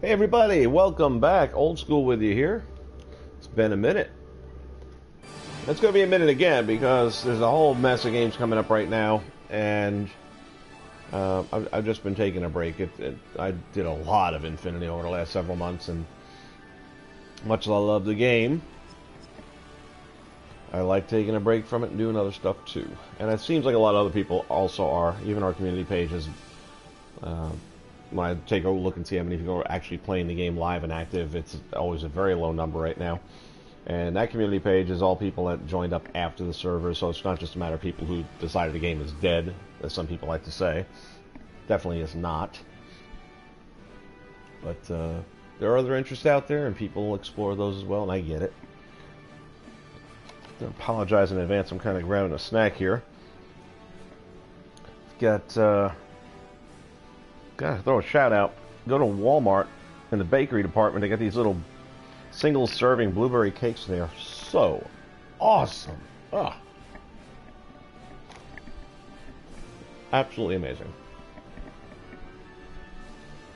Hey everybody, welcome back. Old School with you here. It's been a minute. It's going to be a minute again because there's a whole mess of games coming up right now, and I've just been taking a break. I did a lot of Infinity over the last several months, and much as I love the game, I like taking a break from it and doing other stuff too. And it seems like a lot of other people also are. Even our community pages. When I take a look and see how many people are actually playing the game live and active, it's always a very low number right now. And that community page is all people that joined up after the server, so it's not just a matter of people who decided the game is dead, as some people like to say. Definitely is not. But there are other interests out there, and people will explore those as well, and I get it. I apologize in advance, I'm kind of grabbing a snack here. Gotta throw a shout out. Go to Walmart in the bakery department. They got these little single serving blueberry cakes. They are so awesome. Ah, absolutely amazing.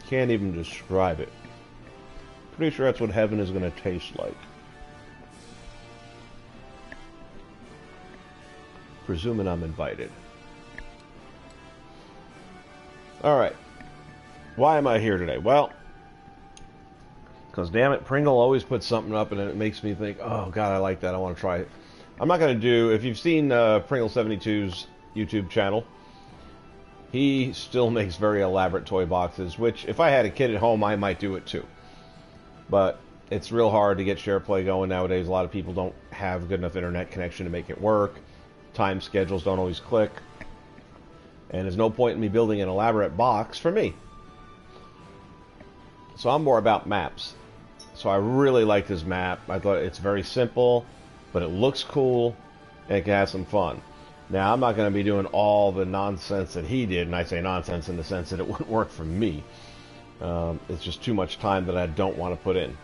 Can't even describe it. Pretty sure that's what heaven is going to taste like. Presuming I'm invited. Alright. Why am I here today? Well, because damn it, Pringle always puts something up and it makes me think, oh god, I like that, I want to try it. I'm not going to do, if you've seen Pringle72's YouTube channel, he still makes very elaborate toy boxes, which if I had a kid at home, I might do it too. But it's real hard to get SharePlay going nowadays. A lot of people don't have good enough internet connection to make it work. Time schedules don't always click. And there's no point in me building an elaborate box for me. So I'm more about maps. So I really like this map. I thought it's very simple, but it looks cool, and it can have some fun. Now, I'm not going to be doing all the nonsense that he did, and I say nonsense in the sense that it wouldn't work for me. It's just too much time that I don't want to put in.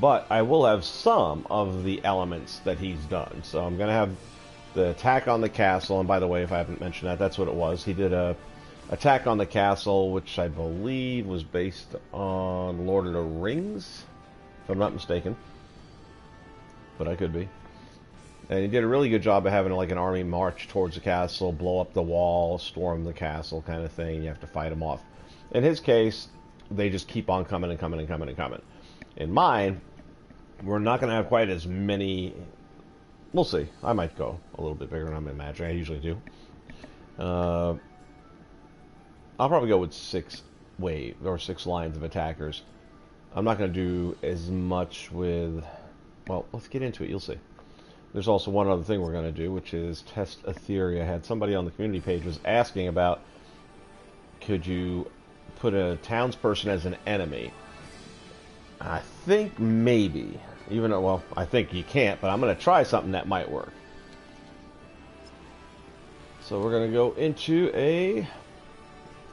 But I will have some of the elements that he's done. So I'm going to have the attack on the castle, and by the way, if I haven't mentioned that, that's what it was. He did a attack on the castle, which I believe was based on Lord of the Rings, if I'm not mistaken. But I could be. And he did a really good job of having like an army march towards the castle, blow up the wall, storm the castle kind of thing. You have to fight them off. In his case, they just keep on coming and coming and coming and coming. In mine, we're not going to have quite as many. We'll see. I might go a little bit bigger than I'm imagining. I usually do. I'll probably go with 6 lines of attackers. I'm not going to do as much with... Well, let's get into it. You'll see. There's also one other thing we're going to do, which is test a theory. I had somebody on the community page was asking about, could you put a townsperson as an enemy? I think maybe. Even though, well, I think you can't, but I'm going to try something that might work. So we're going to go into a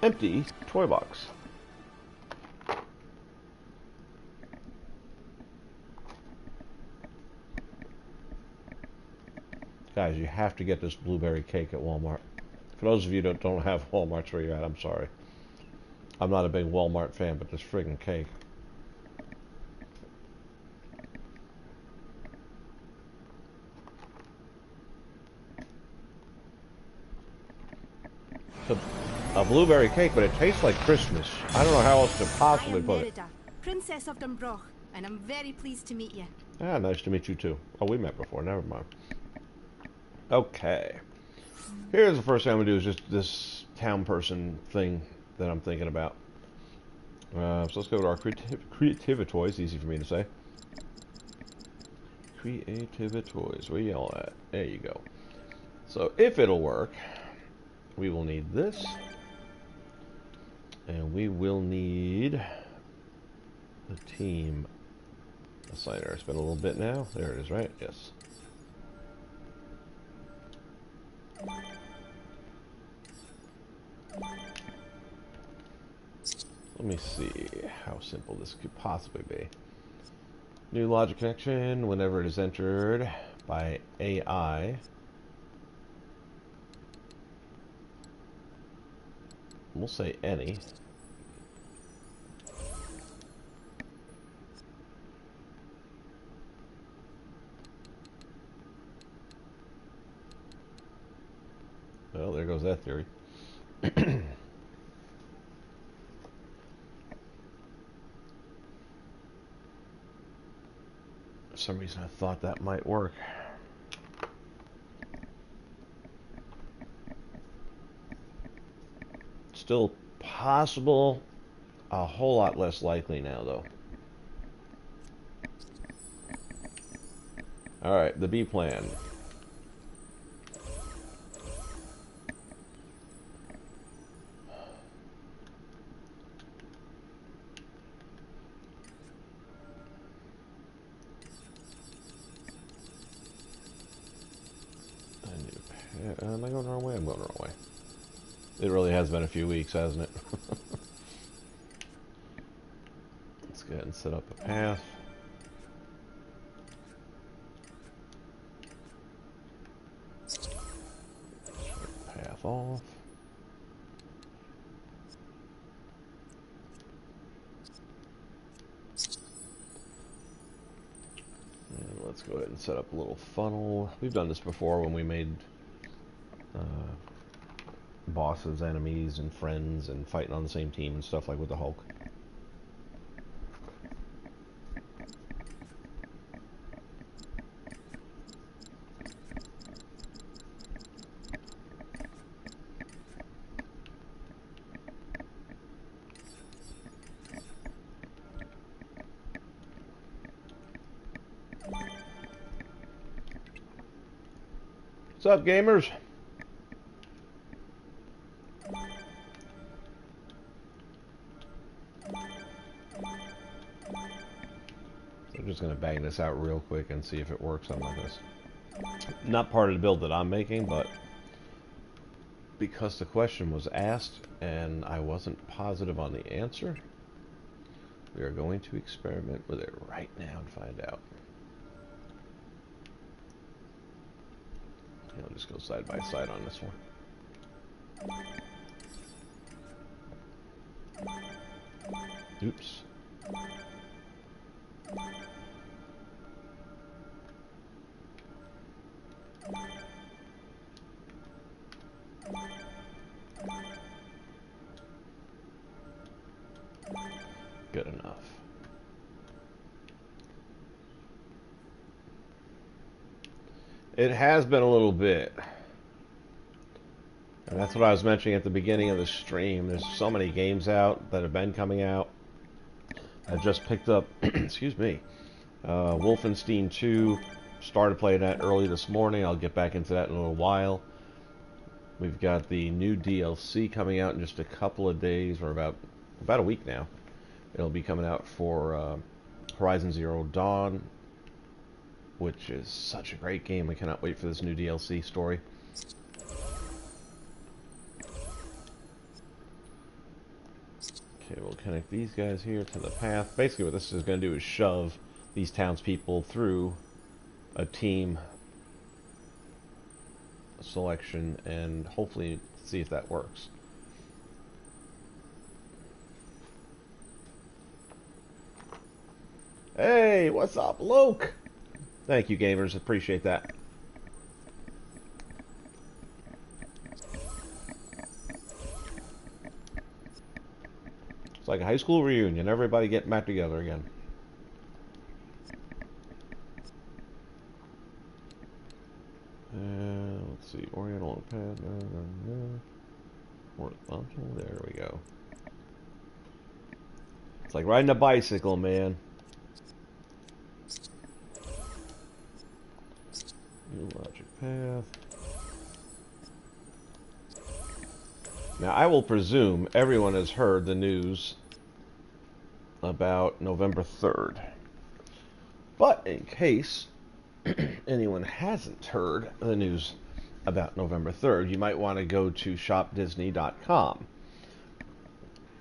empty toy box. Guys, you have to get this blueberry cake at Walmart. For those of you that don't have Walmarts where you're at, I'm sorry. I'm not a big Walmart fan, but this friggin' cake. It's a blueberry cake, but it tastes like Christmas. I don't know how else to possibly put it. Princess of Dunbroch, and I'm very pleased to meet you. Ah, nice to meet you too. Oh, we met before. Never mind. Okay. Here's the first thing I'm going to do is just this town person thing that I'm thinking about. So let's go to our Creativitoys. Easy for me to say. Creativitoys. Where y'all at? There you go. So if it'll work, we will need this. And we will need the team assigner. It's been a little bit now. There it is, right? Yes. Let me see how simple this could possibly be. New logic connection whenever it is entered by AI. We'll say any. Well, there goes that theory. For some reason I thought that might work. Still possible, a whole lot less likely now though. Alright, the B plan. Am I going the wrong way? I'm going the wrong way. It really has been a few weeks, hasn't it? Let's go ahead and set up a path. Path off. And let's go ahead and set up a little funnel. We've done this before when we made bosses, enemies, and friends, and fighting on the same team and stuff like with the Hulk. What's up, gamers? I'm just going to bang this out real quick and see if it works on like this. Not part of the build that I'm making, but because the question was asked and I wasn't positive on the answer, we are going to experiment with it right now and find out. I'll just go side by side on this one. Oops. Good enough. It has been a little bit. And that's what I was mentioning at the beginning of the stream. There's so many games out that have been coming out. I just picked up, excuse me, Wolfenstein 2. Started playing that early this morning. I'll get back into that in a little while. We've got the new DLC coming out in just a couple of days, or about a week now. It'll be coming out for Horizon Zero Dawn, which is such a great game. I cannot wait for this new DLC story. Okay, we'll connect these guys here to the path. Basically what this is going to do is shove these townspeople through a team selection and hopefully see if that works. Hey, what's up, Luke? Thank you, gamers. Appreciate that. It's like a high school reunion. Everybody getting back together again. Let's see. Oriental pad. Horizontal. There we go. It's like riding a bicycle, man. New logic path. Now, I will presume everyone has heard the news about November 3rd. But in case anyone hasn't heard the news about November 3rd, you might want to go to shopdisney.com,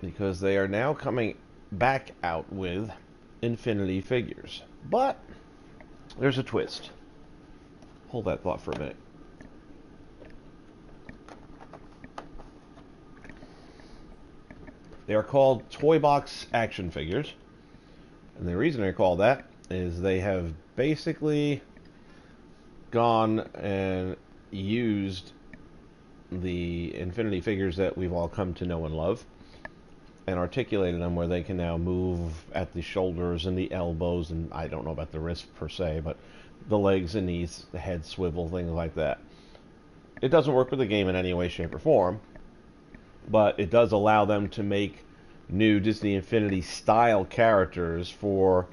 because they are now coming back out with Infinity figures. But there's a twist. Hold that thought for a minute. They are called Toy Box action figures. And the reason they're called that is they have basically gone and used the Infinity figures that we've all come to know and love, and articulated them where they can now move at the shoulders and the elbows, and I don't know about the wrists per se, but the legs and knees, the head swivel, things like that. It doesn't work with the game in any way, shape, or form, but it does allow them to make new Disney Infinity style characters for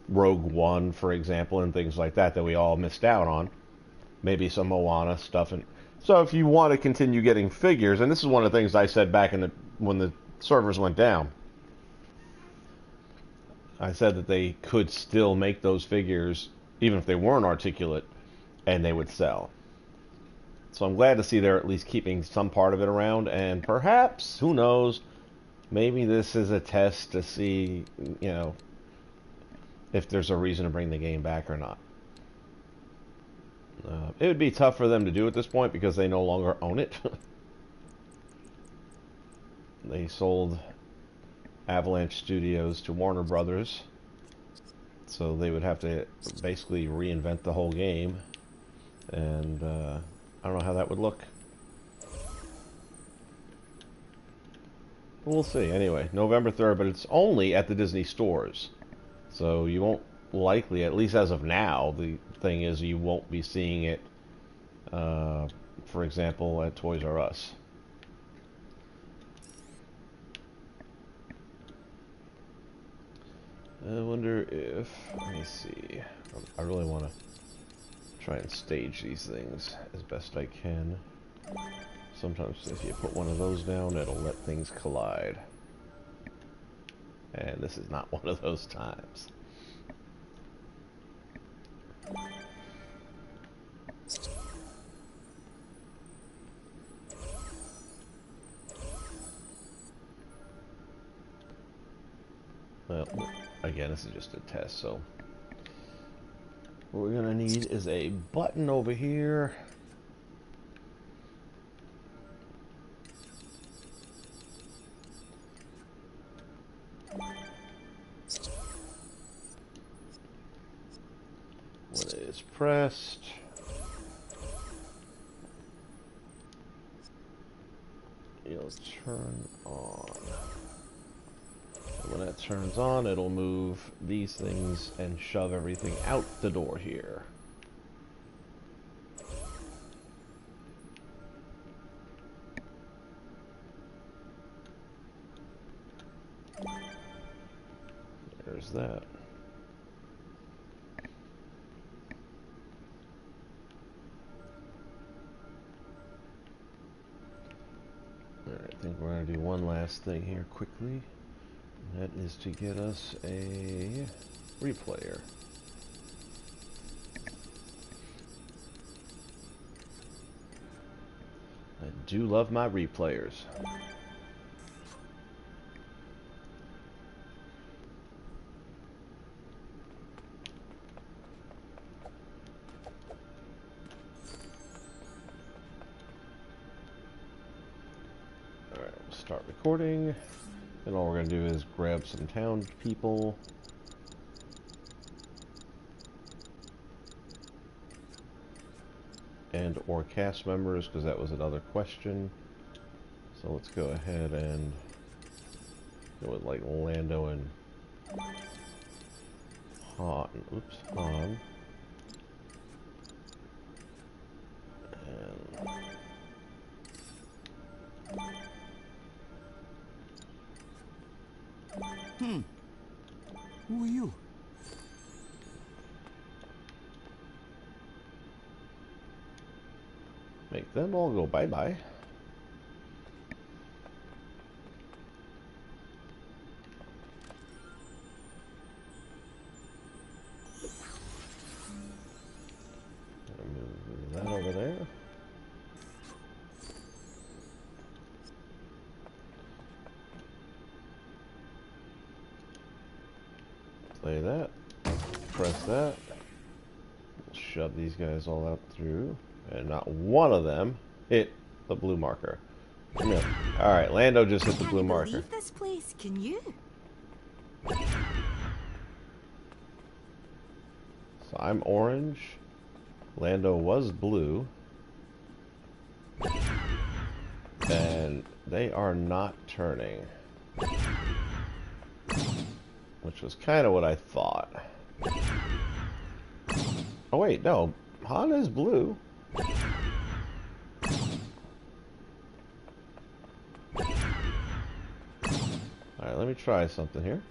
Rogue One, for example, and things like that that we all missed out on. Maybe some Moana stuff. And so if you want to continue getting figures, and this is one of the things I said back when the servers went down, I said that they could still make those figures even if they weren't articulate, and they would sell. So I'm glad to see they're at least keeping some part of it around, and perhaps, who knows, maybe this is a test to see, if there's a reason to bring the game back or not. It would be tough for them to do at this point because they no longer own it. They sold Avalanche Studios to Warner Brothers, so they would have to basically reinvent the whole game, and I don't know how that would look. We'll see. Anyway, November 3rd, but it's only at the Disney stores. So you won't likely, at least as of now, the thing is you won't be seeing it, for example, at Toys R Us. I wonder if, let me see, I really want to try and stage these things as best I can. Sometimes if you put one of those down, it'll let things collide. And this is not one of those times. Well, again, this is just a test, so what we're going to need is a button over here. When it is pressed, it'll turn on. And when that turns on, it'll move these things and shove everything out the door here. There's that. Alright, I think we're going to do one last thing here quickly. That is to get us a replayer. I do love my replayers. Alright, we'll start recording. And all we're going to do is grab some town people. And or cast members, because that was another question. So let's go ahead and go with like Lando and Han. Oops, Han. And who are you? make them all go bye-bye. Move that over there. Play that. Press that. Shove these guys all out through. And not one of them hit the blue marker. No. Alright, Lando just hit the blue marker. Leave this place, can you? So I'm orange. Lando was blue. And they are not turning. Which was kind of what I thought. Oh wait, no. Han is blue. Alright, let me try something here.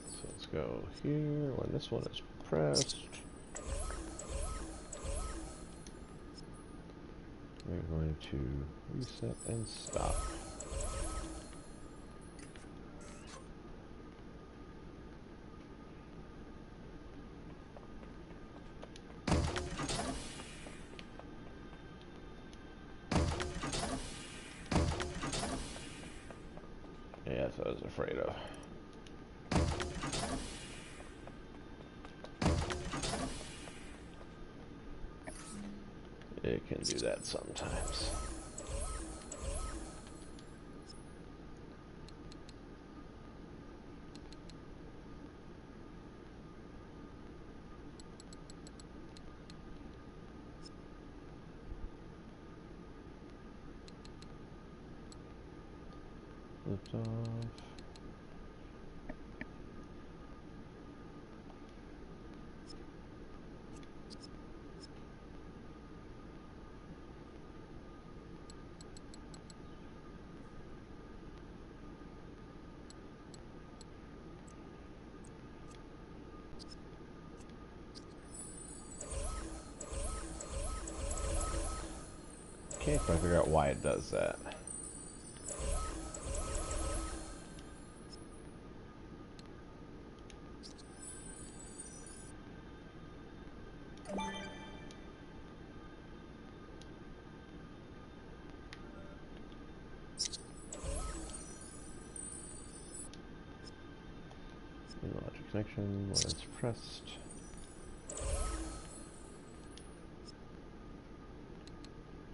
So let's go here when this one is pressed. We're going to reset and stop. Yeah, that's what I was afraid of. It can do that sometimes. Lift off. Can't quite figure out why it does that. Logic connection when it's pressed.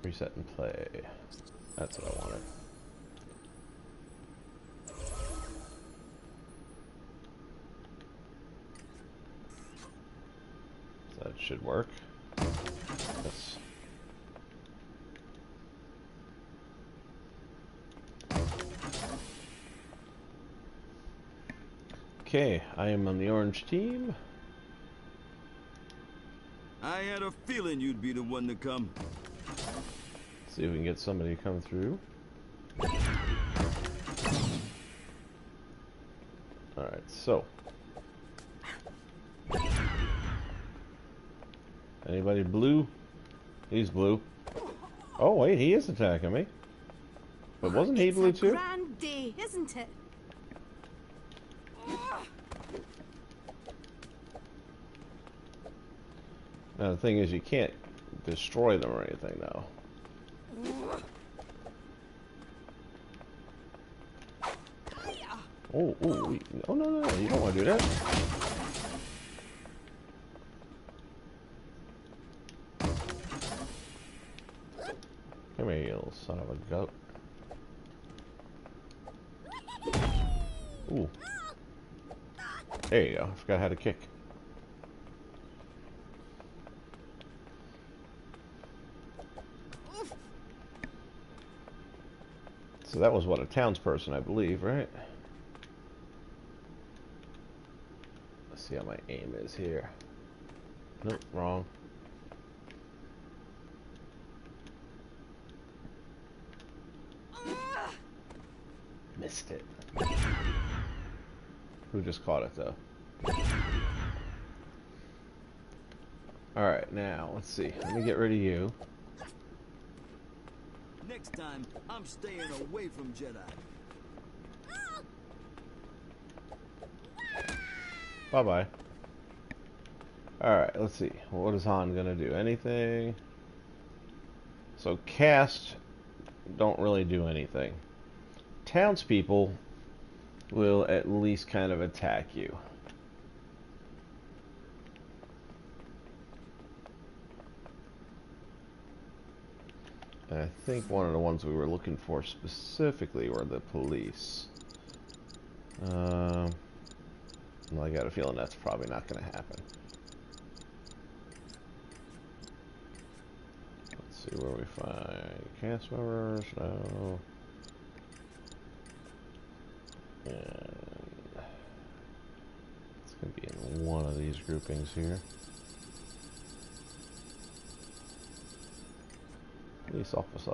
Reset and play. That's what I wanted. So that should work. Yes. Okay, I am on the orange team. I had a feeling you'd be the one to come. See if we can get somebody to come through. Alright, so. Anybody blue? He's blue. Oh wait, he is attacking me. But wasn't he blue too? It's a grand day, isn't it? Now the thing is, you can't destroy them or anything though. Oh, oh, oh no, no, no, you don't want to do that. Come here, you little son of a goat. Ooh. There you go. I forgot how to kick. So that was what, a townsperson, I believe, right? Let's see how my aim is here. Nope, wrong. Missed it. Who just caught it though? Alright, now let's see. Let me get rid of you. Next time, I'm staying away from Jedi. Bye-bye. Alright, let's see. What is Han gonna do? Anything? So cast don't really do anything. Townspeople will at least kind of attack you. And I think one of the ones we were looking for specifically were the police. Well, I got a feeling that's probably not going to happen. Let's see where we find cast members. No. And it's going to be in one of these groupings here. Police officer.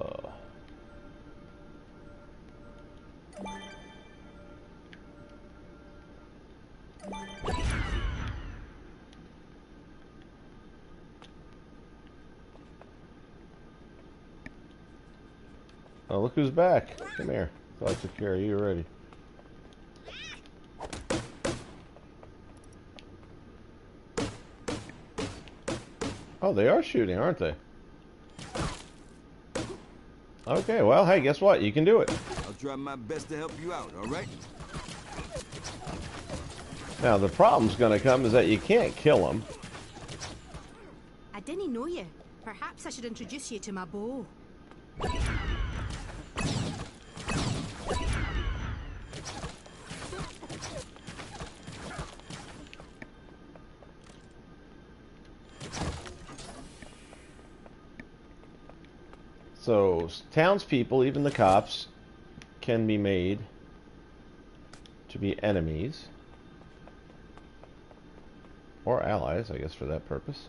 Oh, look who's back. Come here. Thought I took care of you already. Oh, they are shooting, aren't they? Okay, well, hey, guess what? You can do it. I'll try my best to help you out, all right? Now, the problem's going to come is that you can't kill them. I didn't know you. Perhaps I should introduce you to my bow. So, townspeople, even the cops, can be made to be enemies. Or allies, I guess, for that purpose.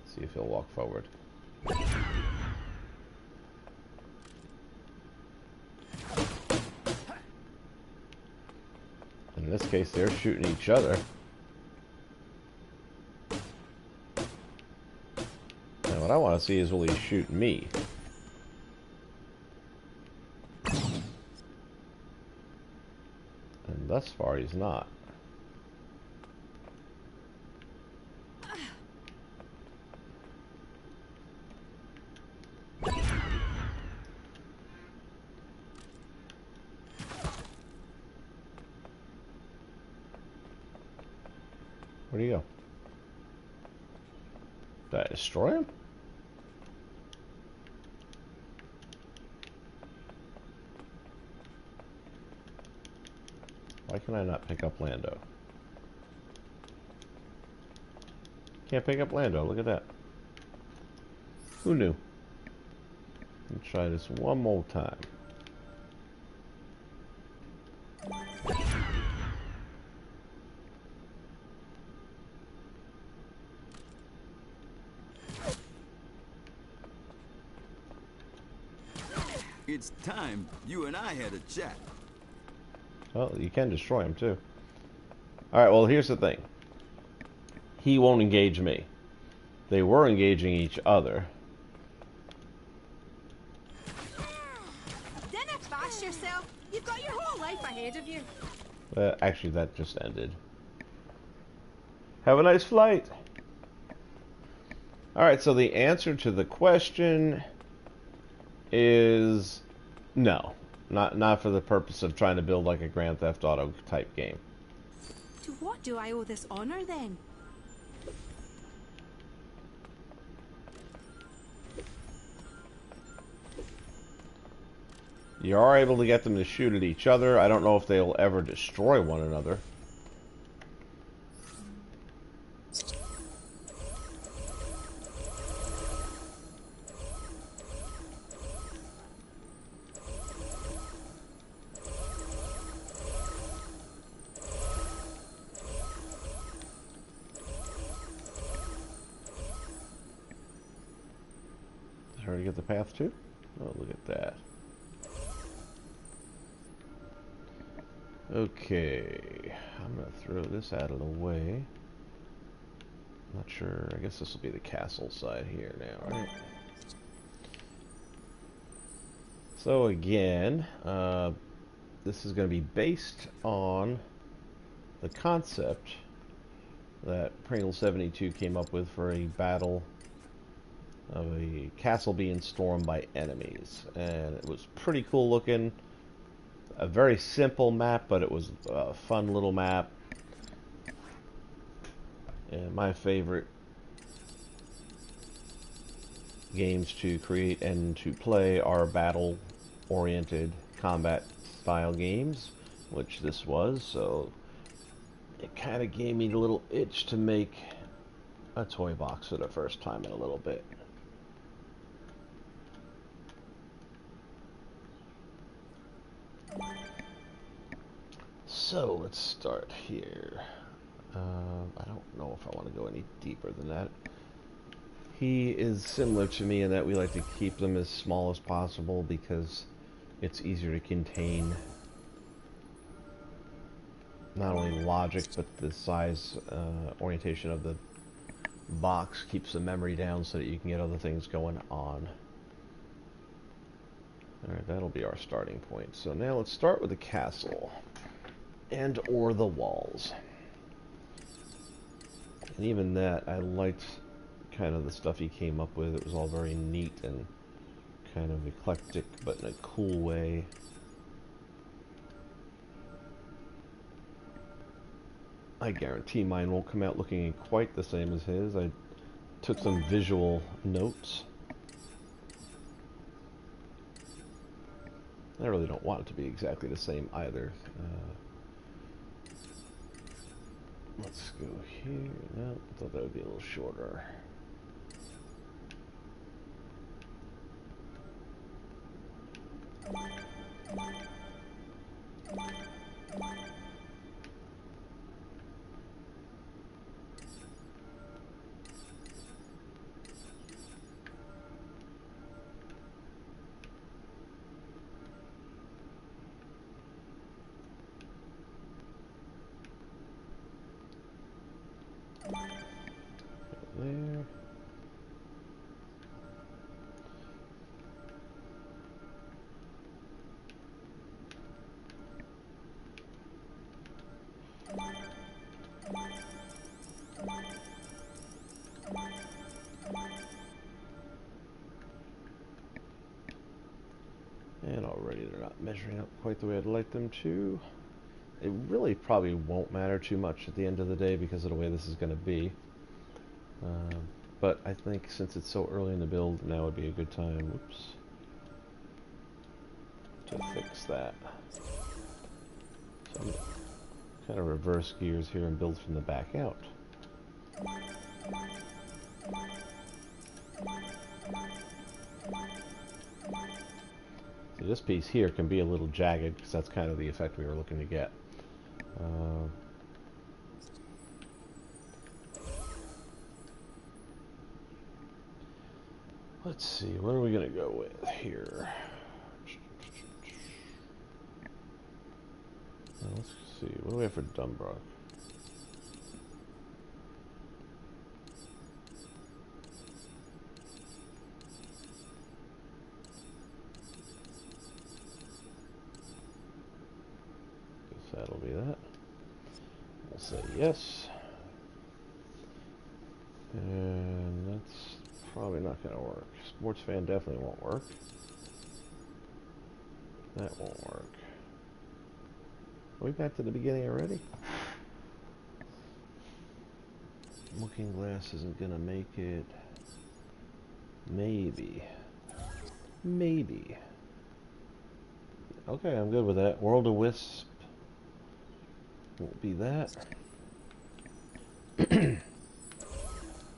Let's see if he'll walk forward. In this case, they're shooting each other. Now, what I want to see is, will he shoot me? And thus far, he's not. Where'd he go? Did I destroy him? Why can I not pick up Lando? Can't pick up Lando, look at that. Who knew? Let's try this one more time. It's time you and I had a chat. Well, you can destroy him too. Alright, well, here's the thing. He won't engage me. They were engaging each other. Dinna bash yourself. You've got your whole life ahead of you. Actually, that just ended. Have a nice flight. Alright, so the answer to the question is no. Not for the purpose of trying to build like a Grand Theft Auto type game. To what do I owe this honor then? You are able to get them to shoot at each other. I don't know if they'll ever destroy one another. Did I already get the path too? Oh, look at that. Okay, I'm going to throw this out of the way. Not sure, I guess this will be the castle side here now, right? So again, this is going to be based on the concept that Pringle 72 came up with for a battle of a castle being stormed by enemies, and it was pretty cool looking. A very simple map, but it was a fun little map. And my favorite games to create and to play are battle-oriented combat-style games, which this was, so it kind of gave me the little itch to make a toy box for the first time in a little bit. So let's start here. I don't know if I want to go any deeper than that. He is similar to me in that we like to keep them as small as possible because it's easier to contain not only logic but the size orientation of the box keeps the memory down so that you can get other things going on. Alright, that'll be our starting point. So now let's start with the castle and or the walls. And even that, I liked kind of the stuff he came up with. It was all very neat and kind of eclectic, but in a cool way. I guarantee mine won't come out looking quite the same as his. I took some visual notes. I really don't want it to be exactly the same either. Let's go here. No, I thought that would be a little shorter. There. And already they're not measuring up quite the way I'd like them to. It really probably won't matter too much at the end of the day because of the way this is going to be. But I think since it's so early in the build, now would be a good time, whoops, to fix that. So I'm going to kind of reverse gears here and build from the back out. So this piece here can be a little jagged because that's kind of the effect we were looking to get. Let's see, what are we going to go with here? Let's see, what do we have for Dumbrock? Guess that'll be that. We'll say yes. And that's probably not going to work. Sports fan definitely won't work. That won't work. Are we back to the beginning already? Looking glass isn't going to make it. Maybe. Maybe. Okay, I'm good with that. World of Wisp won't be that.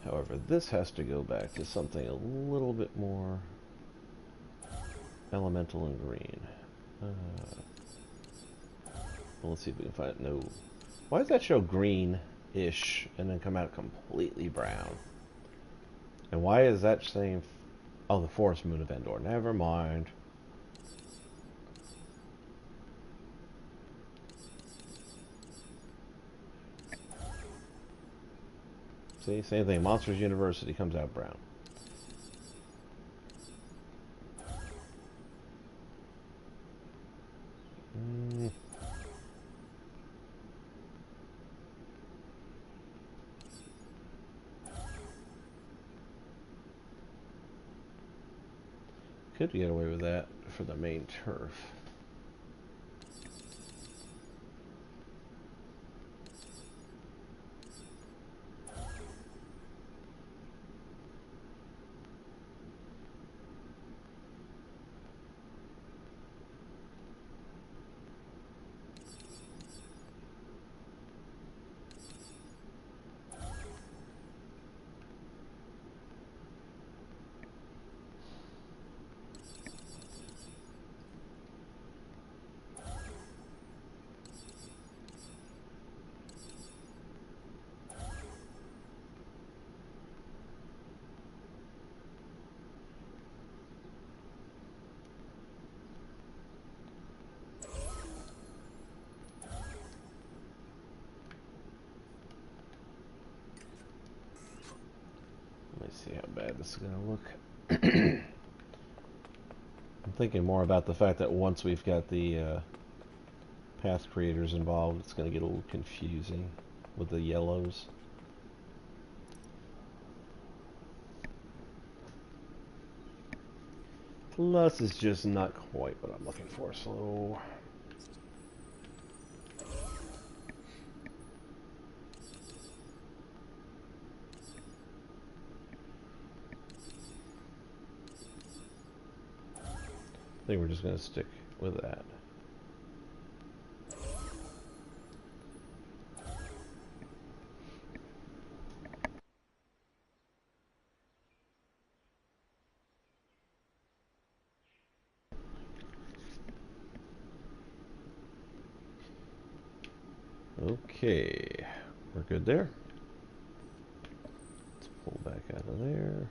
However, this has to go back to something a little bit more elemental and green. Well, let's see if we can find it. No. Why does that show green-ish and then come out completely brown? And why is that saying... Oh, the Forest Moon of Endor. Never mind. See, same thing. Monsters University comes out brown. Could get away with that for the main turf. Let me see how bad this is going to look. I'm thinking more about the fact that once we've got the path creators involved, it's going to get a little confusing with the yellows. Plus, it's just not quite what I'm looking for, so... I think we're just going to stick with that. Okay, we're good there. Let's pull back out of there.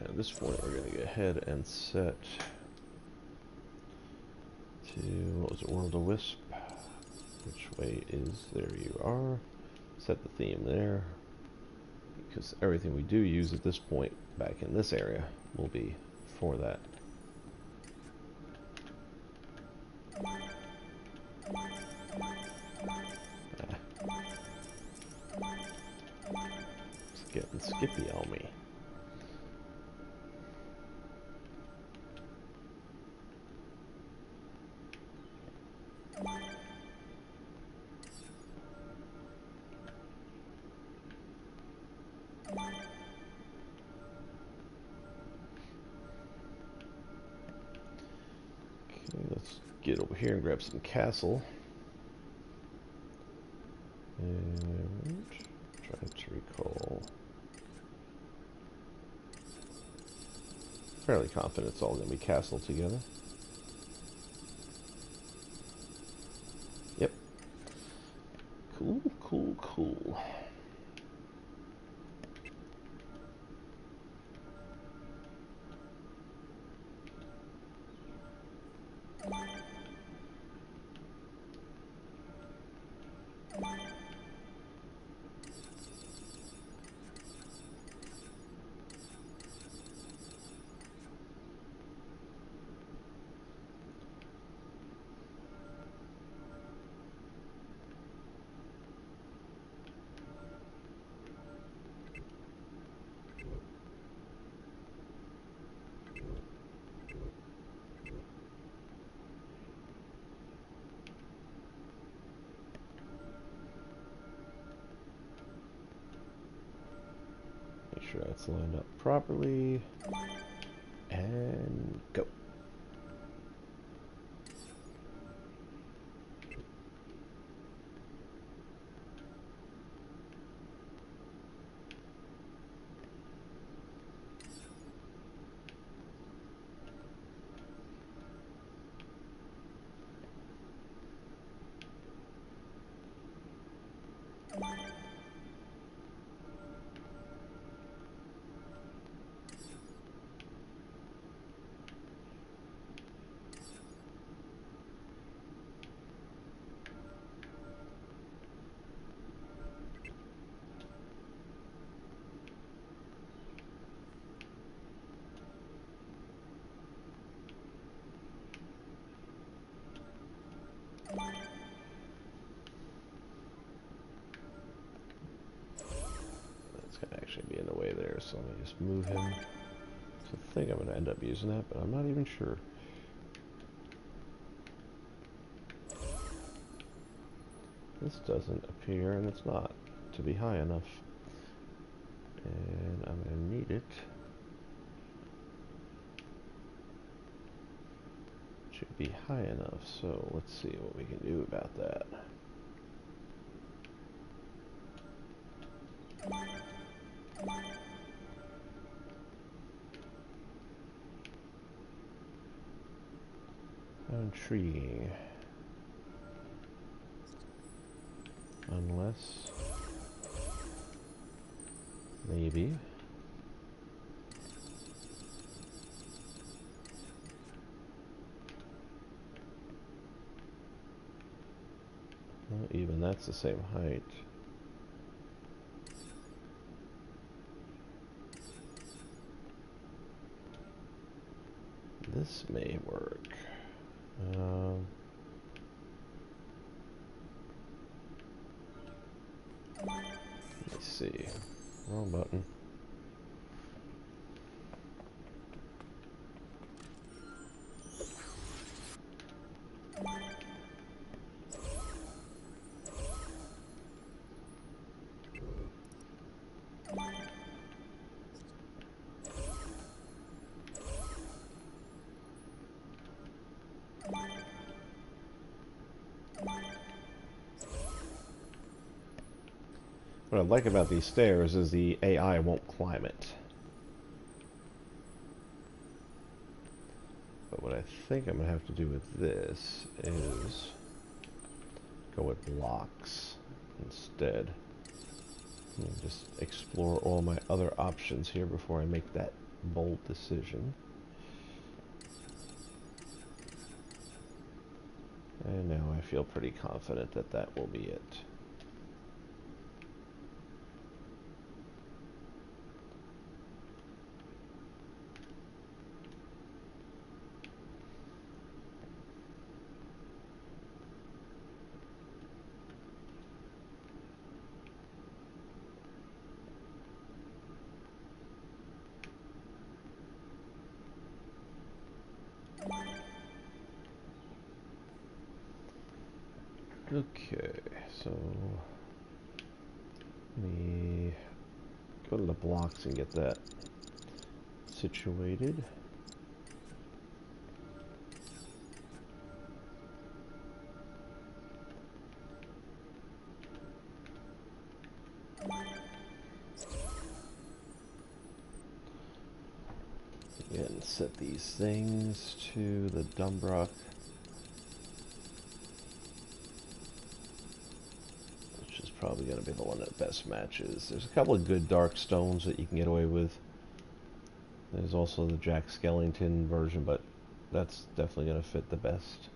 At this point, we're going to go ahead and set to, what was it, World of Wisp? Which way is, there you are. Set the theme there, because everything we do use at this point back in this area will be for that. It's getting skippy on me. Let's get over here and grab some castle. And try to recall. Fairly confident it's all going to be castle together. Yep. Cool, cool, cool. Make sure that's lined up properly. And go. I just move him? So I think I'm going to end up using that, but I'm not even sure. This doesn't appear, and it's not, to be high enough. And I'm going to need it. Should be high enough, so let's see what we can do about that. How intriguing. Unless... maybe... well, even that's the same height. This may work. Let me see. Wrong button. What I like about these stairs is the AI won't climb it. But what I think I'm going to have to do with this is go with blocks instead. And just explore all my other options here before I make that bold decision. And now I feel pretty confident that that will be it. Okay, so let me go to the blocks and get that situated. Again, set these things to the Dumbrock. Probably going to be the one that best matches. There's a couple of good dark stones that you can get away with. There's also the Jack Skellington version, but that's definitely going to fit the best.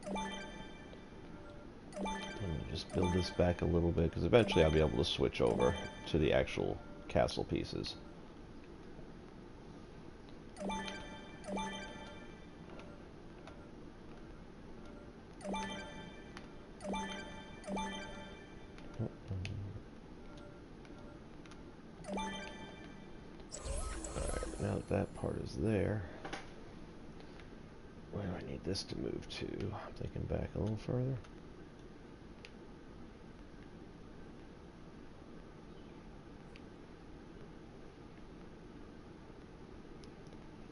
Let me just build this back a little bit, because eventually I'll be able to switch over to the actual castle pieces. Now that that part is there, where do I need this to move to? I'm thinking back a little further.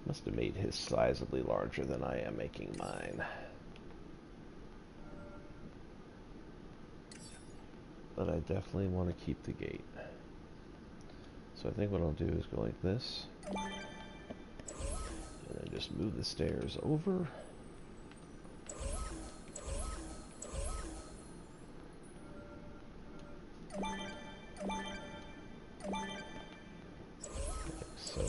Must have made his sizably larger than I am making mine. But I definitely want to keep the gate. So I think what I'll do is go like this. And then just move the stairs over. Like so.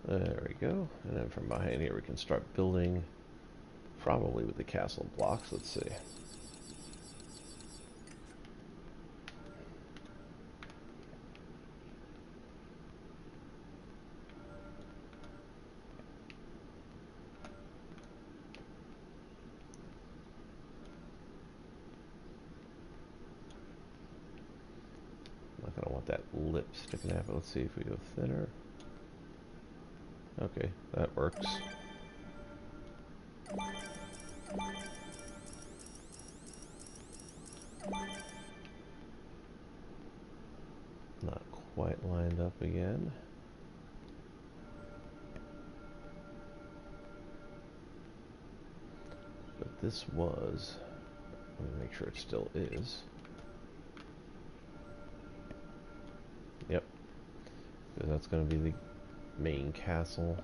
There we go. And then from behind here we can start building, probably with the castle blocks. Let's see. that lip sticking out. Let's see if we go thinner. Okay, that works. Not quite lined up again. But this was, let me make sure it still is. Yep, because that's going to be the main castle.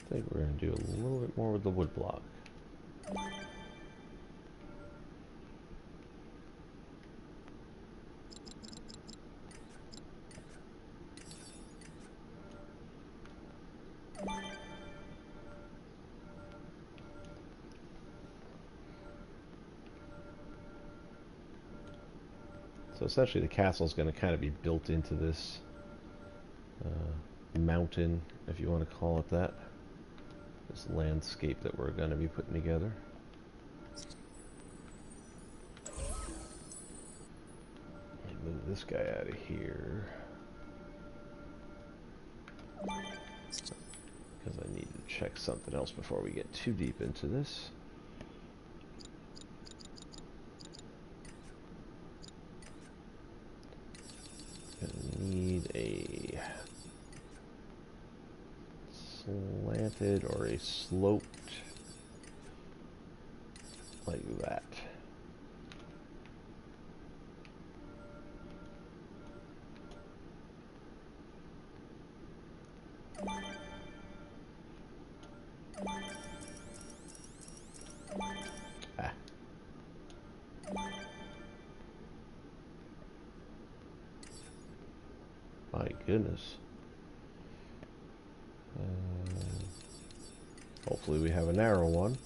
I think we're going to do a little bit more with the wood block. So essentially the castle is going to kind of be built into this mountain, if you want to call it that. This landscape that we're going to be putting together. Let me move this guy out of here. Because I need to check something else before we get too deep into this. Gonna need a slanted or a sloped like that. Ah. My goodness. Hopefully we have a narrow one.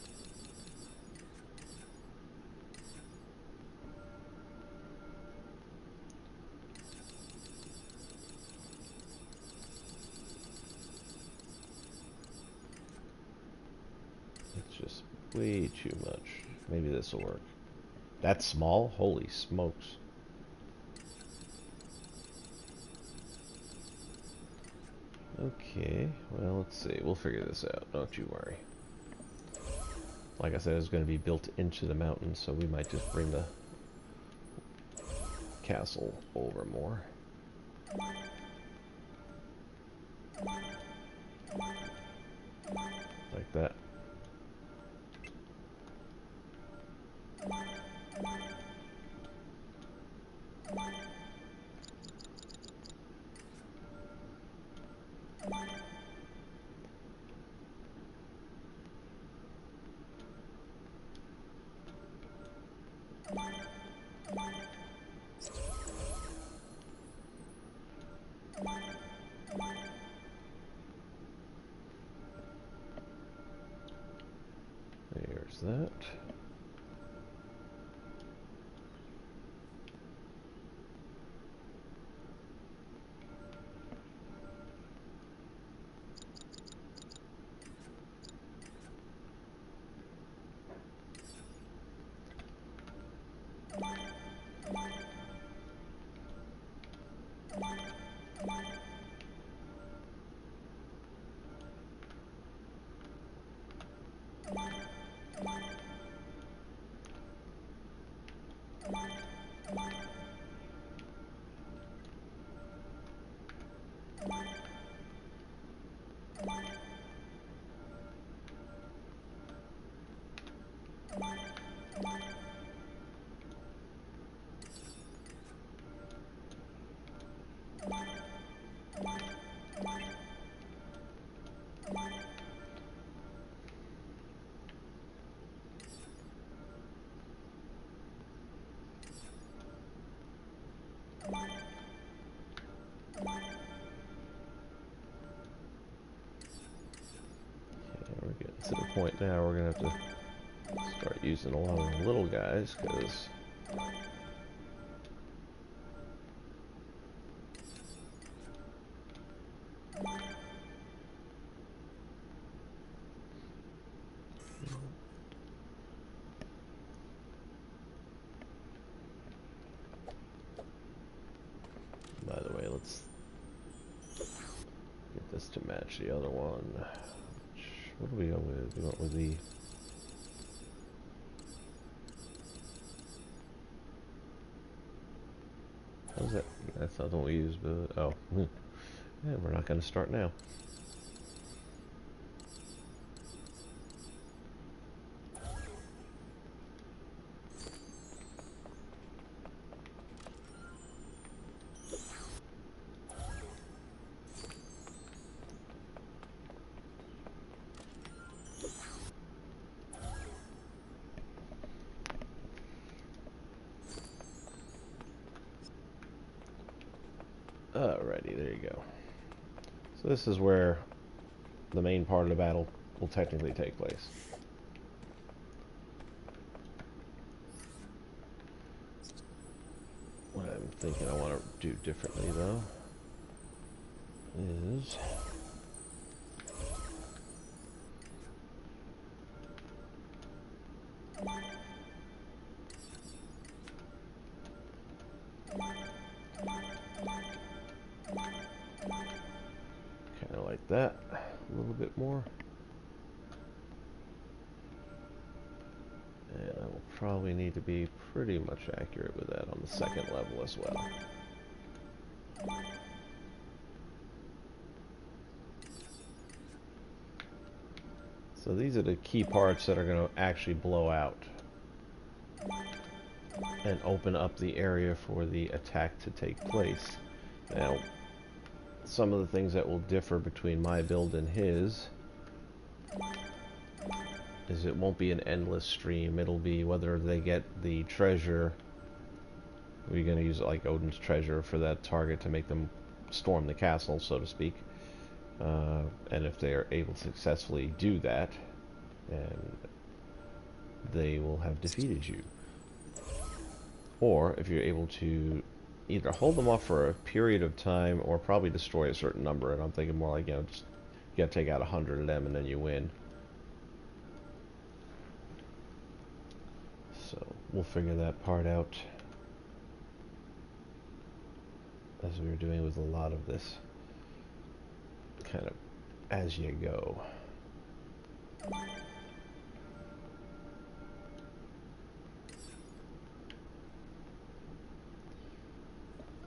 It's just way too much. Maybe this will work. That's small? Holy smokes. Okay, well, let's see. We'll figure this out. Don't you worry. Like I said, it's going to be built into the mountain, so we might just bring the castle over more. Like that. There's that. to the point now we're going to have to start using a lot of the little guys, because by the way, let's get this to match the other one. What do we go with? We went with the... How's that? That's not the one we use, but... Oh. Yeah, we're not going to start now. Alrighty, there you go. So this is where the main part of the battle will technically take place. What I'm thinking I want to do differently, though, is... kind of like that, a little bit more. And I will probably need to be pretty much accurate with that on the second level as well. So these are the key parts that are going to actually blow out and open up the area for the attack to take place. Now, some of the things that will differ between my build and his is it won't be an endless stream. It'll be whether they get the treasure. We're going to use it like Odin's treasure for that target to make them storm the castle, so to speak. And if they are able to successfully do that, then they will have defeated you. Or if you're able to either hold them off for a period of time or probably destroy a certain number, and I'm thinking more like, just you gotta take out 100 of them and then you win. So we'll figure that part out as we were doing with a lot of this, kind of as you go.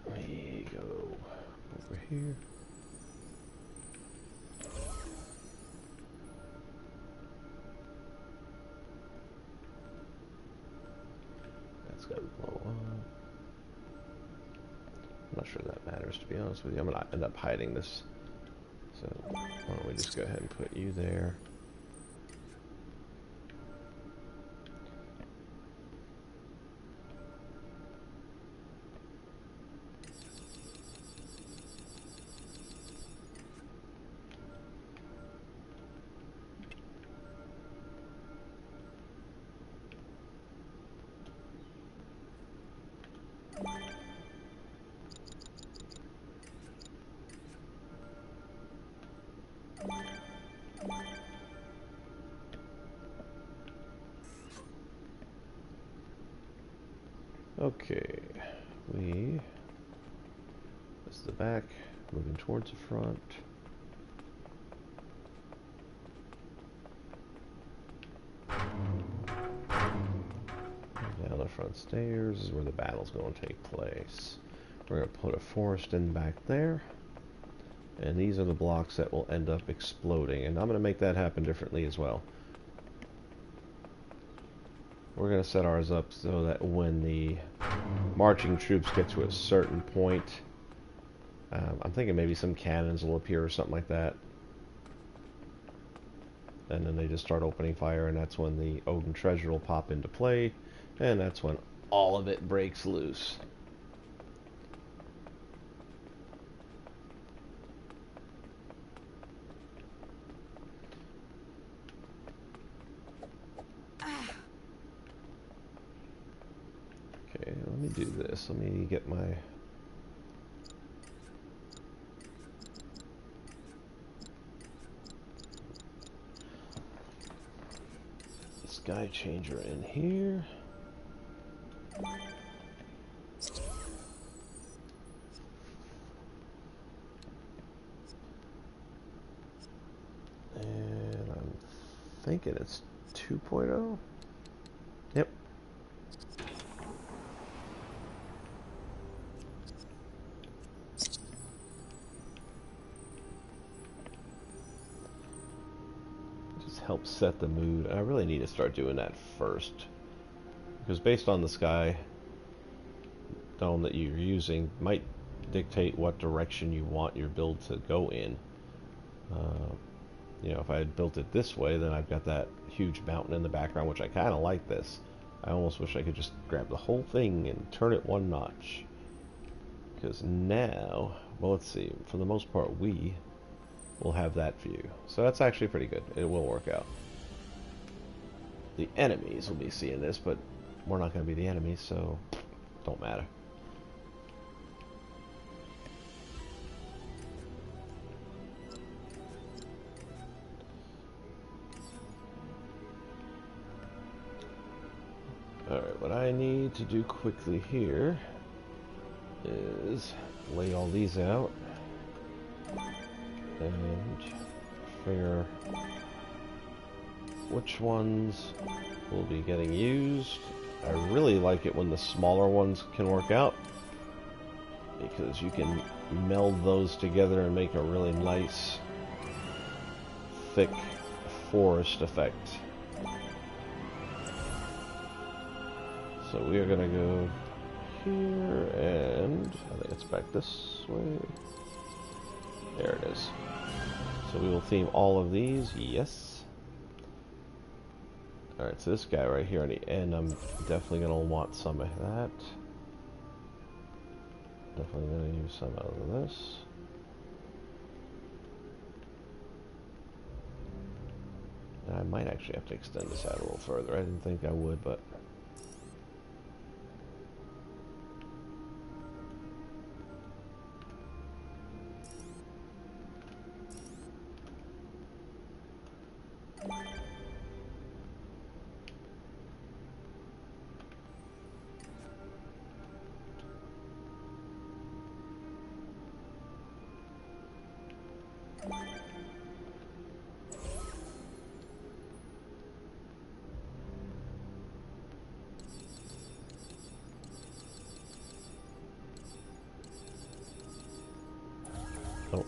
We go over here. That's got to blow up. I'm not sure that matters, to be honest with you. I'm going to end up hiding this. So why don't we just go ahead and put you there. Okay, this is the back, moving towards the front. Down the front stairs is where the battle's going to take place. We're going to put a forest in back there. And these are the blocks that will end up exploding. And I'm going to make that happen differently as well. We're going to set ours up so that when the marching troops get to a certain point, I'm thinking maybe some cannons will appear or something like that. And then they just start opening fire, and that's when the Odin treasure will pop into play. And that's when all of it breaks loose. me do this. Let me get my... sky changer in here. And I'm thinking it's 2.0. Yep. Just helps set the mood. I really need to start doing that first, because based on the sky dome that you're using might dictate what direction you want your build to go in. You know, if I had built it this way, then I've got that huge mountain in the background, which I kind of like this. I almost wish I could just grab the whole thing and turn it one notch. Because now, well, let's see, for the most part, we will have that view. So that's actually pretty good. It will work out. The enemies will be seeing this, but we're not going to be the enemies, so don't matter. Alright, what I need to do quickly here is lay all these out and figure which ones will be getting used. I really like it when the smaller ones can work out, because you can meld those together and make a really nice thick forest effect. So we are going to go here, and I think it's back this way. There it is. So we will theme all of these, yes. Alright, so this guy right here on the end, I'm definitely going to want some of that. Definitely going to use some out of this. And I might actually have to extend this out a little further. I didn't think I would, but... oh.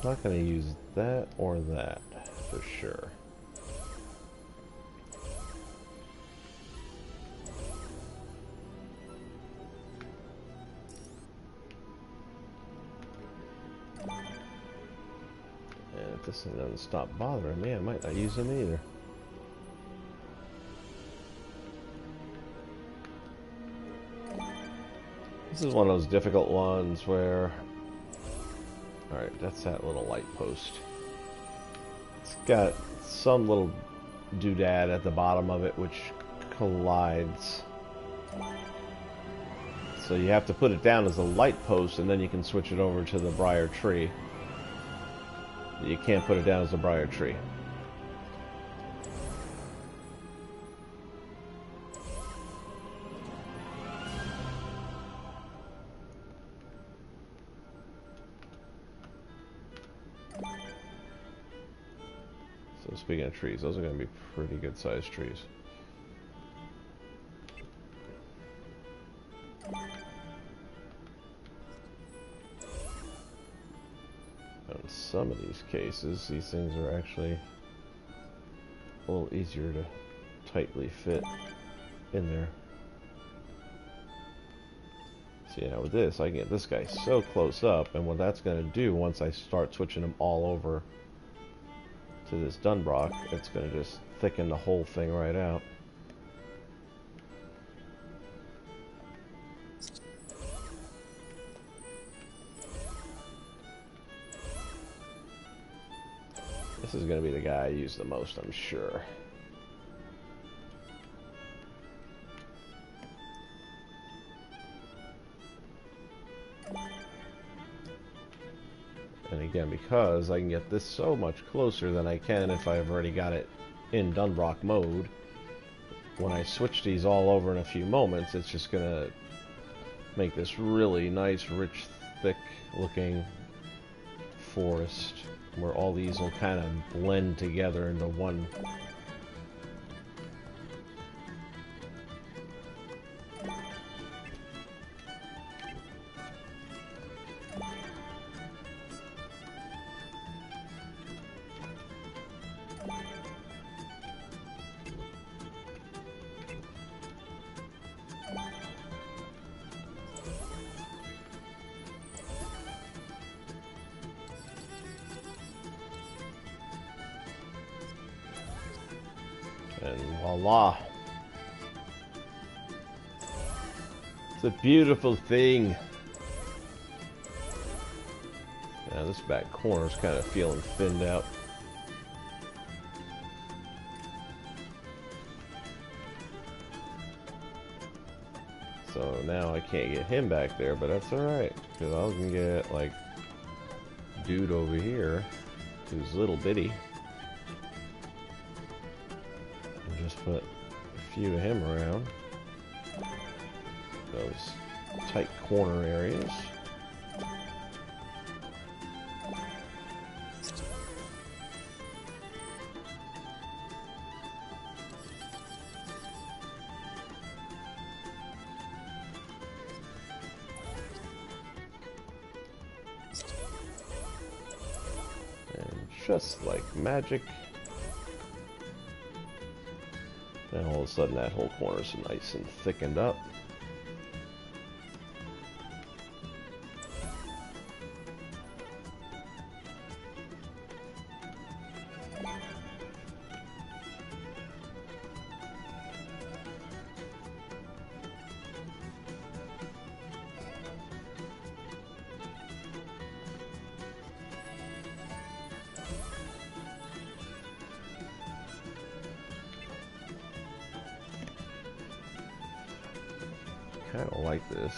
Not going to use that or that for sure. And if this thing doesn't stop bothering me, I might not use them either. This is one of those difficult ones where... Alright, that's that little light post. It's got some little doodad at the bottom of it which collides. So you have to put it down as a light post, and then you can switch it over to the briar tree. You can't put it down as a briar tree. So speaking of trees, those are going to be pretty good sized trees. In some of these cases, these things are actually a little easier to tightly fit in there. See, now with this, I can get this guy so close up, and what that's going to do once I start switching them all over to this Dunbrock, it's going to just thicken the whole thing right out. This is going to be the guy I use the most, I'm sure. And again, because I can get this so much closer than I can if I've already got it in Dunbrock mode, when I switch these all over in a few moments, it's just going to make this really nice, rich, thick looking forest where all these will kind of blend together into one. And voila. It's a beautiful thing. Now this back corner's kind of feeling thinned out. So now I can't get him back there, but that's alright. Because I can get, like, dude over here, who's little bitty. Just put a few of him around those tight corner areas. And just like magic, and all of a sudden that whole corner is nice and thickened up. Kind of like this.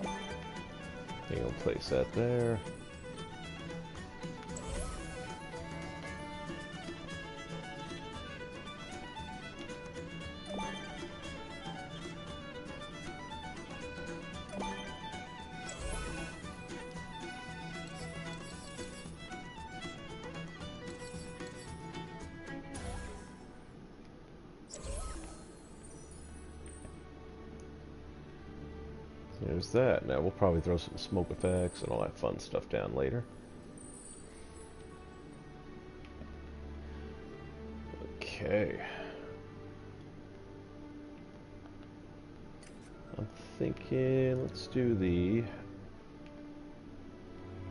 I think I'll place that there. There's that. Now we'll probably throw some smoke effects and all that fun stuff down later. Okay. I'm thinking let's do the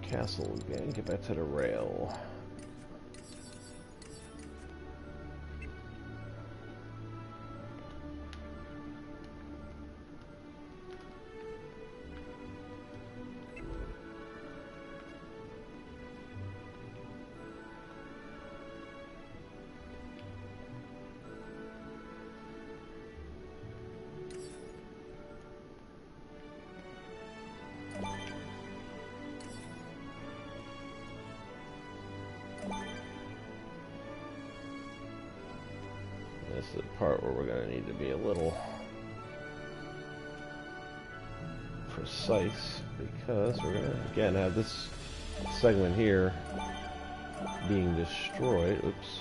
castle again. Get back to the rail. This is the part where we're going to need to be a little precise, because we're going to, again, have this segment here being destroyed. Oops.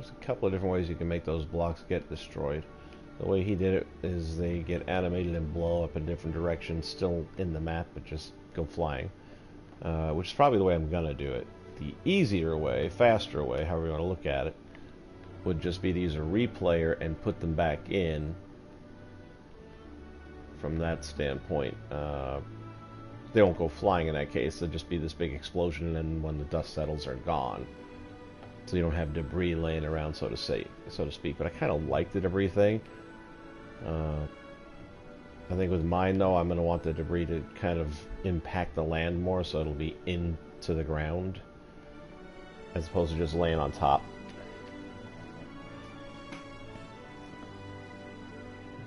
There's a couple of different ways you can make those blocks get destroyed. The way he did it is they get animated and blow up in different directions, still in the map, but just go flying. Which is probably the way I'm going to do it. The easier way, faster way, however you want to look at it, would just be to use a replayer and put them back in from that standpoint. They won't go flying in that case. They'll just be this big explosion, and then when the dust settles, they're gone. So you don't have debris laying around, so to speak. But I kind of like the debris thing. I think with mine, though, I'm going to want the debris to kind of impact the land more, so it'll be into the ground, as opposed to just laying on top.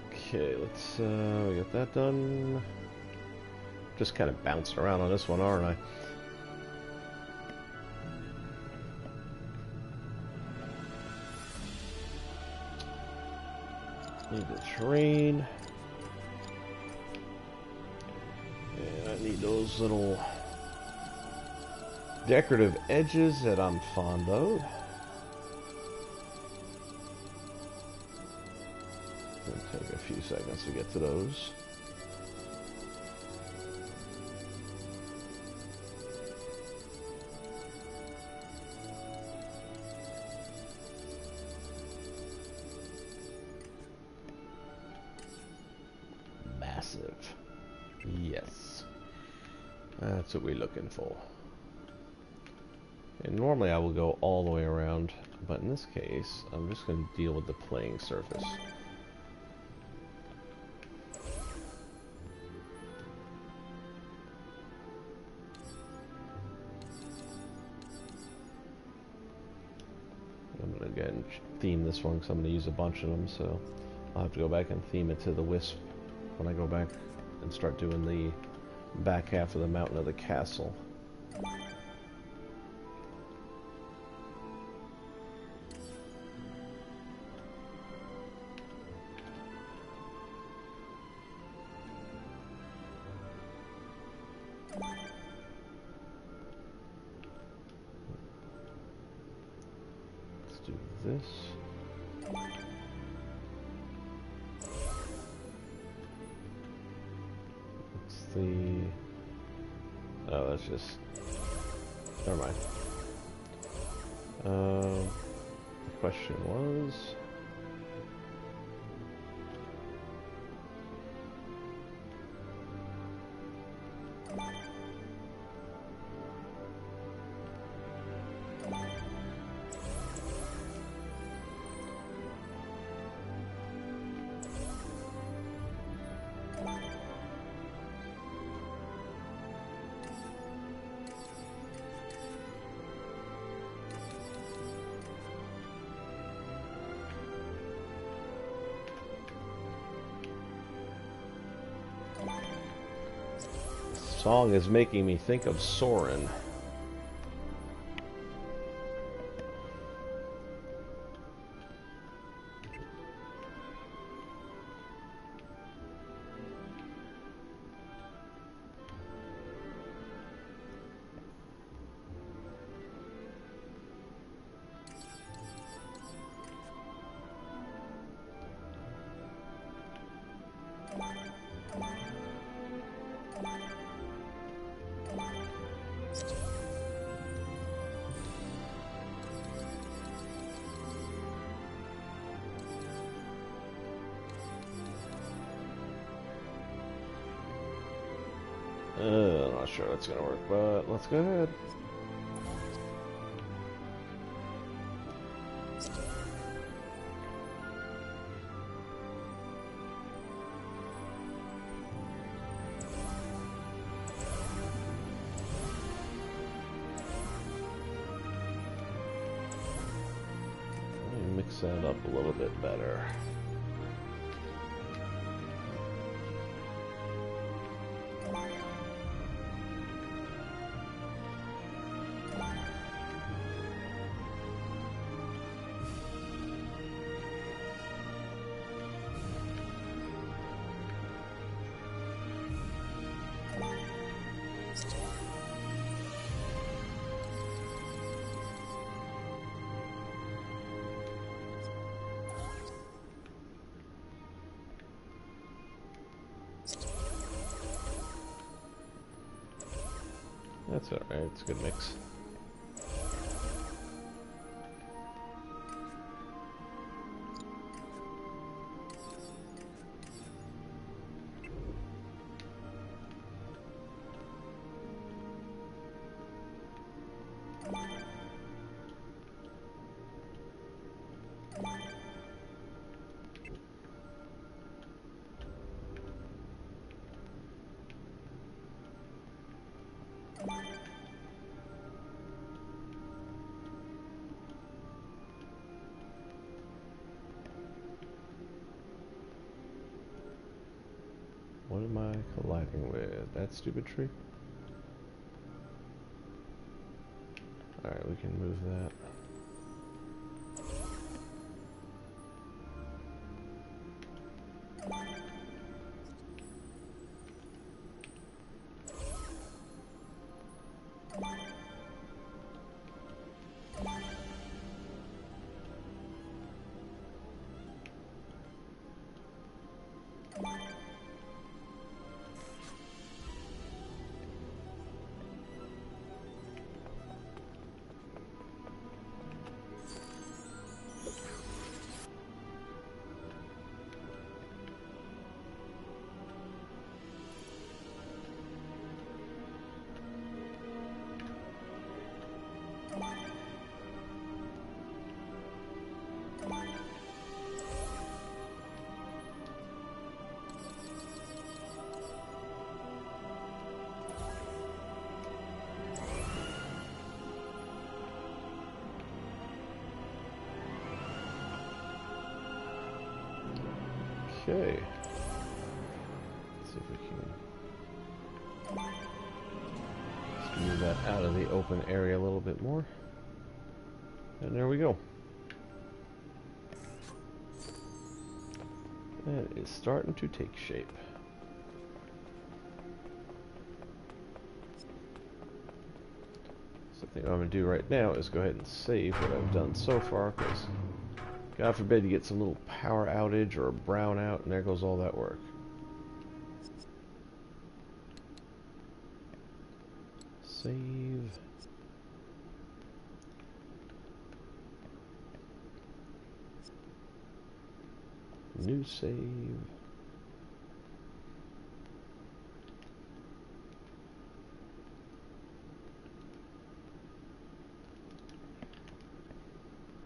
Okay, let's, we got that done. Just kind of bouncing around on this one, aren't I? Need the terrain. And I need those little decorative edges that I'm fond of. It'll take a few seconds to get to those. Massive. Yes. That's what we're looking for. And normally I will go all the way around, but in this case, I'm just going to deal with the playing surface. I'm going to again theme this one because I'm going to use a bunch of them, so I'll have to go back and theme it to the wisp when I go back and start doing the back half of the mountain of the castle. Let's do this. Oh, that's just... Never mind. The question was... Song is making me think of Soren. I'm not sure that's gonna work, but let's go ahead. Let me mix that up a little bit better. That's alright, it's a good mix. What am I colliding with? That stupid tree? Alright, we can move that. Okay. Let's see if we can just move that out of the open area a little bit more. And there we go. That is starting to take shape. So I think what I'm going to do right now is go ahead and save what I've done so far, because God forbid you get some little power outage or a brownout, and there goes all that work. Save. New save.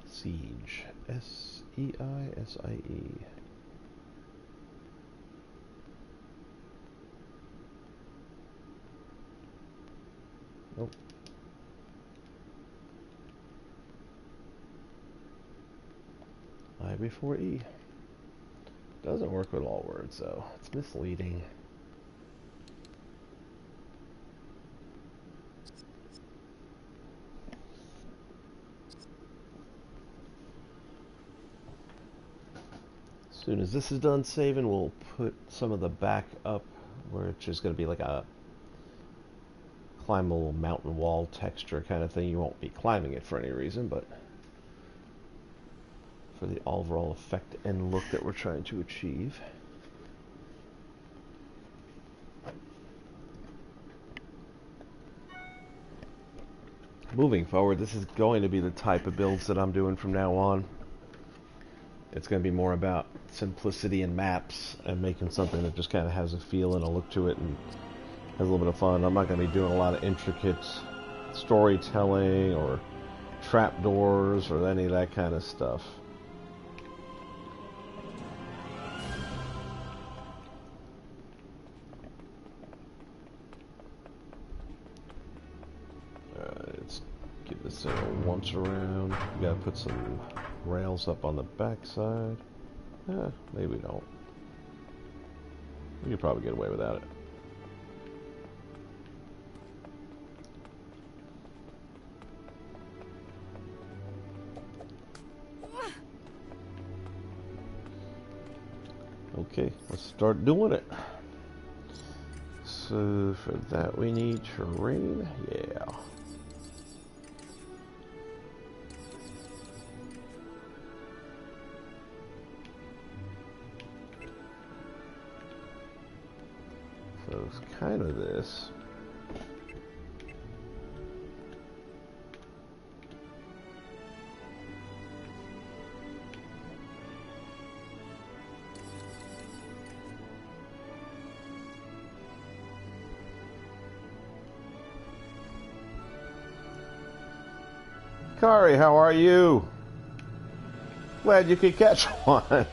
Seige. S-E-I-S-I-E. Nope. I before E. Doesn't work with all words, though. It's misleading. As soon as this is done saving, we'll put some of the back up, which is going to be like a climbable mountain wall texture kind of thing. You won't be climbing it for any reason, but for the overall effect and look that we're trying to achieve. Moving forward, this is going to be the type of builds that I'm doing from now on. It's going to be more about simplicity in maps and making something that just kind of has a feel and a look to it and has a little bit of fun. I'm not going to be doing a lot of intricate storytelling or trapdoors or any of that kind of stuff. Let's give this thing a once around. We got to put some rails up on the backside. Maybe we don't. We could probably get away without it. Okay, let's start doing it. So for that we need terrain. Yeah. So it's kind of this. Kari, how are you? Glad you could catch one.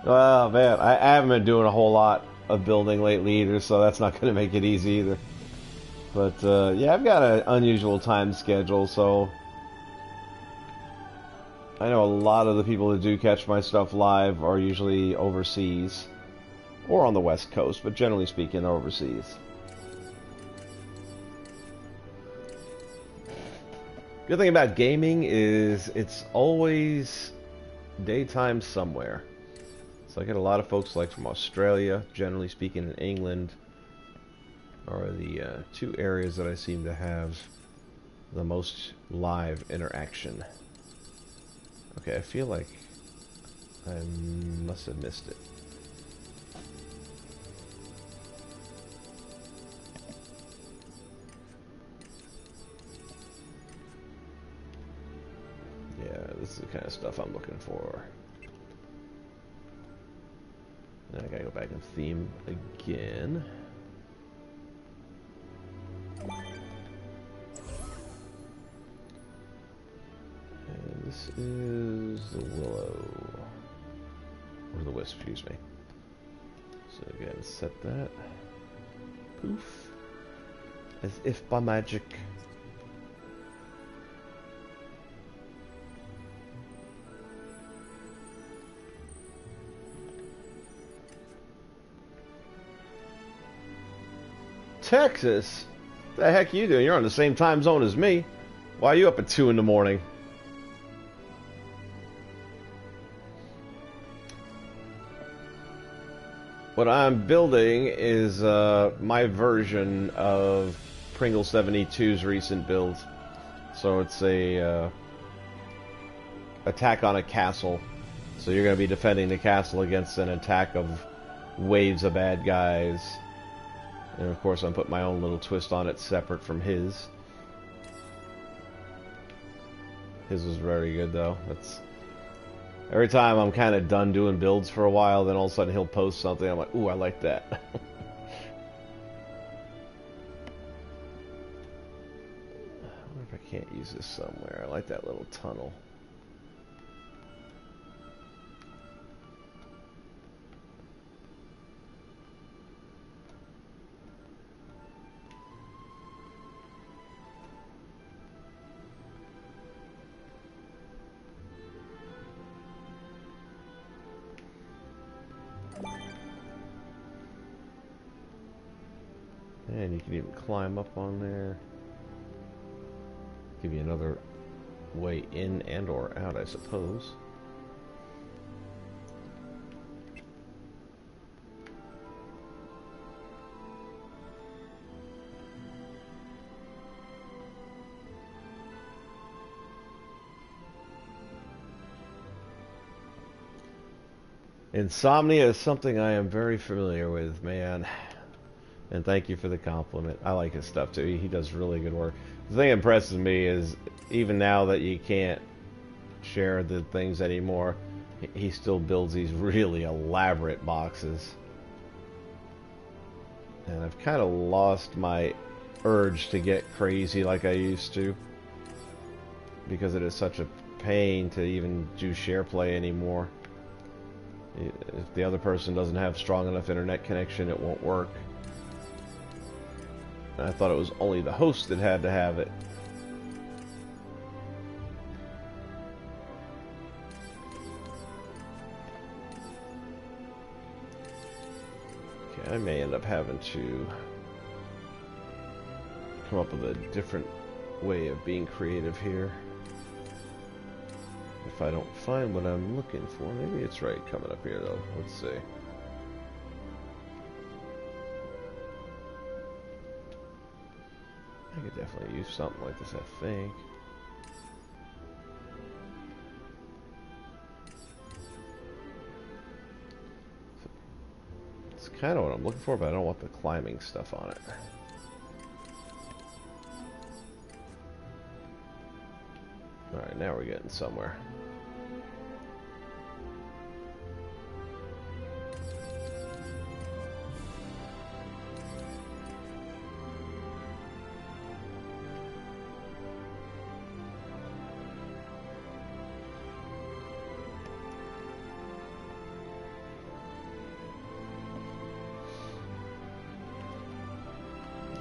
Oh man, I haven't been doing a whole lot of building lately either, so that's not going to make it easy either. But yeah, I've got an unusual time schedule, so I know a lot of the people that do catch my stuff live are usually overseas or on the West Coast, but generally speaking, they're overseas. Good thing about gaming is it's always daytime somewhere. So I get a lot of folks like from Australia, generally speaking in England, are the two areas that I seem to have the most live interaction. Okay, I feel like I must have missed it. Yeah, this is the kind of stuff I'm looking for. Now I gotta go back and theme again. And this is the willow. Or the wisp, excuse me. So again, set that. Poof. As if by magic. Texas? The heck you doing? You're on the same time zone as me. Why are you up at 2 in the morning? What I'm building is my version of Pringle 72's recent build. So it's a attack on a castle. So you're going to be defending the castle against an attack of waves of bad guys. And of course I'm putting my own little twist on it separate from his. His was very good though. That's every time I'm kind of done doing builds for a while, then all of a sudden he'll post something. I'm like, ooh, I like that. I wonder if I can't use this somewhere. I like that little tunnel. And you can even climb up on there. Give you another way in and or out, I suppose. Insomnia is something I am very familiar with, man. And thank you for the compliment. I like his stuff too. He does really good work. The thing that impresses me is even now that you can't share the things anymore, he still builds these really elaborate boxes. And I've kind of lost my urge to get crazy like I used to, because it is such a pain to even do share play anymore. If the other person doesn't have strong enough internet connection, it won't work. I thought it was only the host that had to have it. Okay, I may end up having to come up with a different way of being creative here. If I don't find what I'm looking for, maybe it's right coming up here though. Let's see. I could definitely use something like this, I think. It's kind of what I'm looking for, but I don't want the climbing stuff on it. Alright, now we're getting somewhere.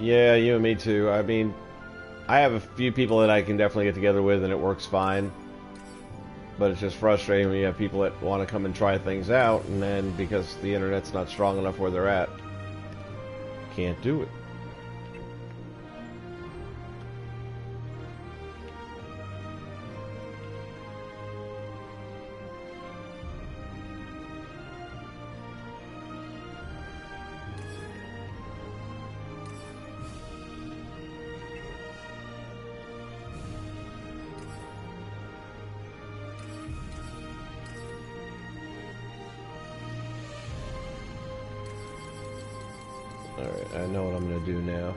Yeah, you and me too. I mean, I have a few people that I can definitely get together with, and it works fine. But it's just frustrating when you have people that want to come and try things out, and then because the internet's not strong enough where they're at, can't do it. Alright, I know what I'm going to do now.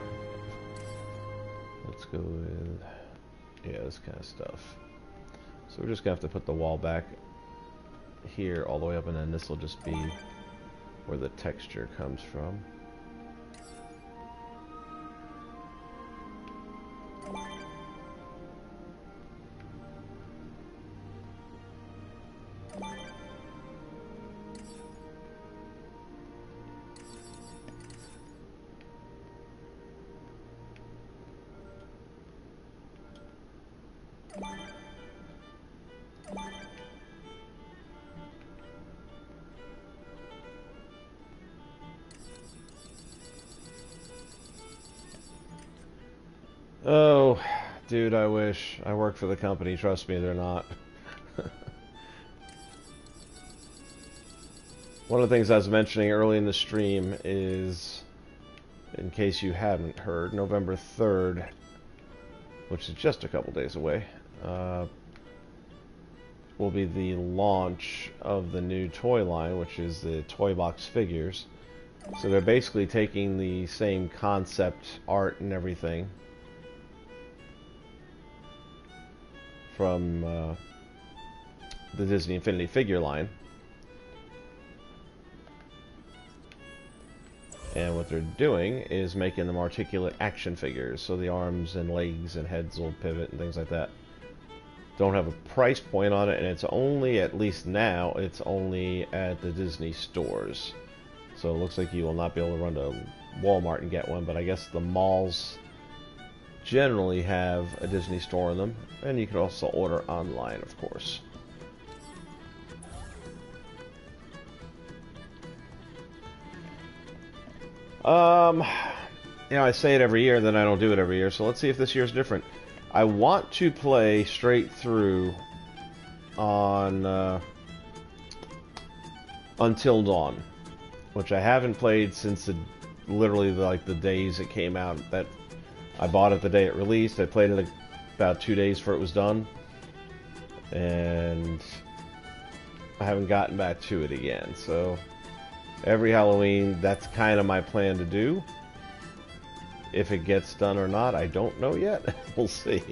Let's go with, yeah, this kind of stuff. So we're just going to have to put the wall back here all the way up, and then this will just be where the texture comes from. Oh, dude, I wish I worked for the company. Trust me, they're not. One of the things I was mentioning early in the stream is, in case you haven't heard, November 3rd, which is just a couple days away, will be the launch of the new toy line, which is the Toy Box figures. So they're basically taking the same concept art and everything from the Disney Infinity figure line. And what they're doing is making them articulate action figures, so the arms and legs and heads will pivot and things like that. Don't have a price point on it, and it's only, at least now, it's only at the Disney stores. So it looks like you will not be able to run to Walmart and get one, but I guess the malls generally have a Disney store in them, and you can also order online, of course. You know, I say it every year, then I don't do it every year, so let's see if this year's different. I want to play straight through on Until Dawn, which I haven't played since literally like the days it came out. That I bought it the day it released. I played it about 2 days before it was done, and I haven't gotten back to it again. So every Halloween, that's kind of my plan to do. If it gets done or not, I don't know yet. We'll see.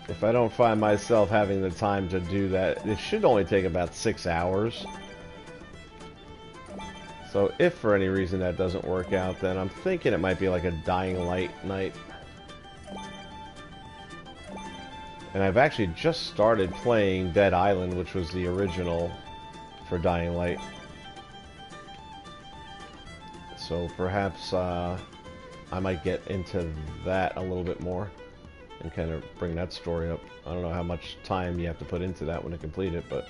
If I don't find myself having the time to do that, it should only take about 6 hours. So if for any reason that doesn't work out, then I'm thinking it might be like a Dying Light night. And I've actually just started playing Dead Island, which was the original for Dying Light. So perhaps I might get into that a little bit more and kind of bring that story up. I don't know how much time you have to put into that when to complete it, but...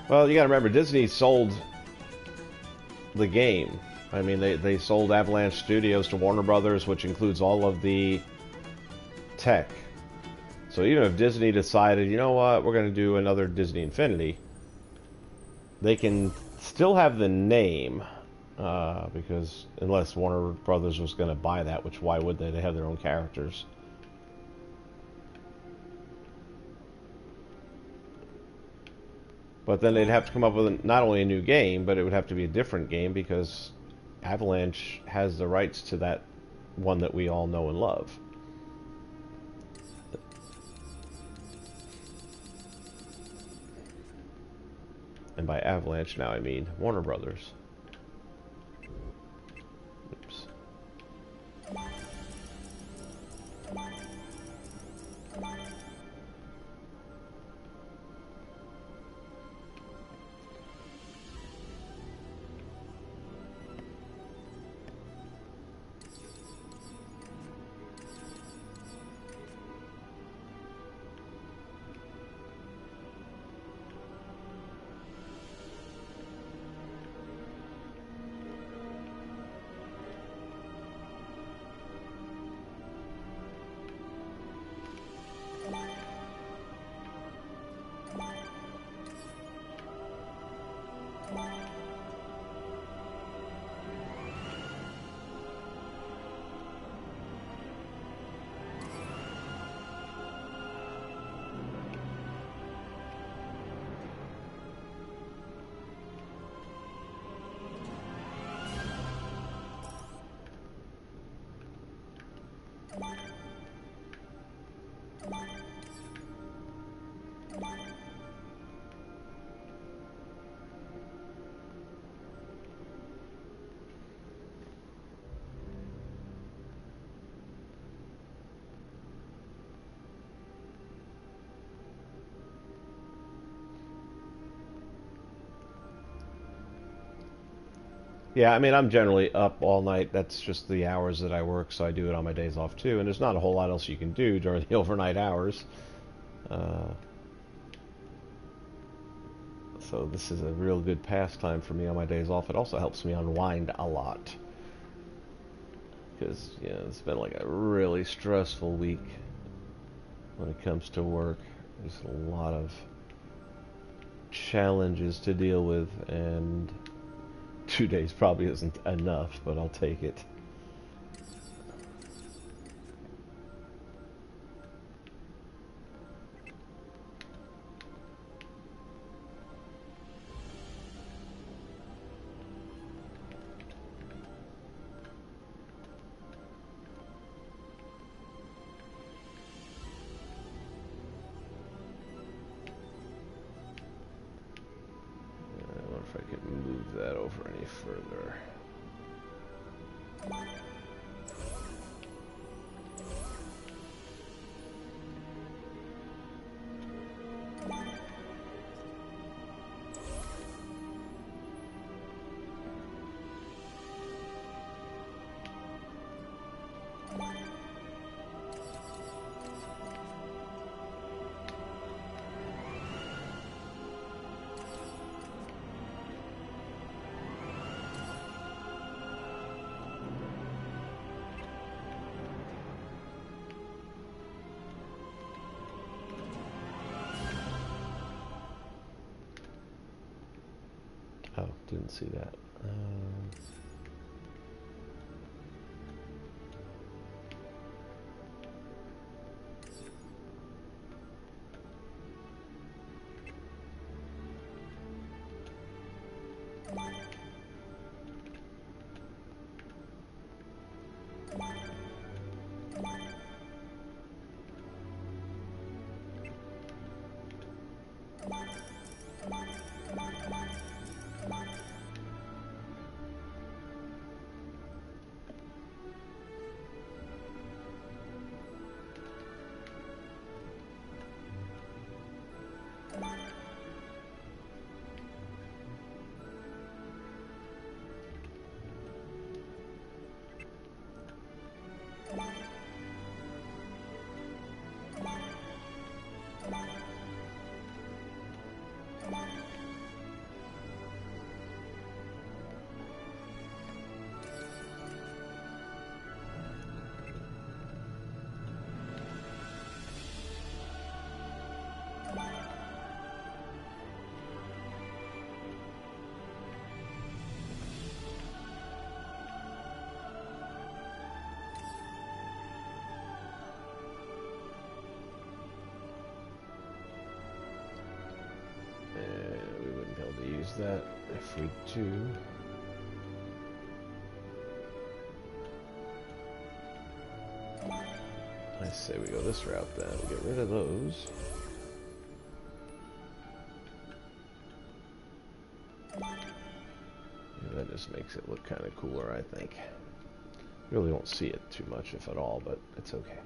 Well, you got to remember, Disney sold the game. I mean, they sold Avalanche Studios to Warner Brothers, which includes all of the tech. So even if Disney decided, you know what, we're going to do another Disney Infinity, they can still have the name, because unless Warner Brothers was going to buy that, which why would they? They have their own characters. But then they'd have to come up with not only a new game, but it would have to be a different game because Avalanche has the rights to that one that we all know and love. And by Avalanche now I mean Warner Brothers. Oops. Yeah, I mean, I'm generally up all night. That's just the hours that I work, so I do it on my days off too. And there's not a whole lot else you can do during the overnight hours. Uh, so this is a real good pastime for me on my days off. It also helps me unwind a lot. Because, you know, it's been like a really stressful week when it comes to work. There's a lot of challenges to deal with, and 2 days probably isn't enough, but I'll take it. I wonder if I can move that over any further. Oh, didn't see that. that if we do. I say we go this route then. Get rid of those. Yeah, that just makes it look kind of cooler, I think. You really won't see it too much, if at all, but it's okay.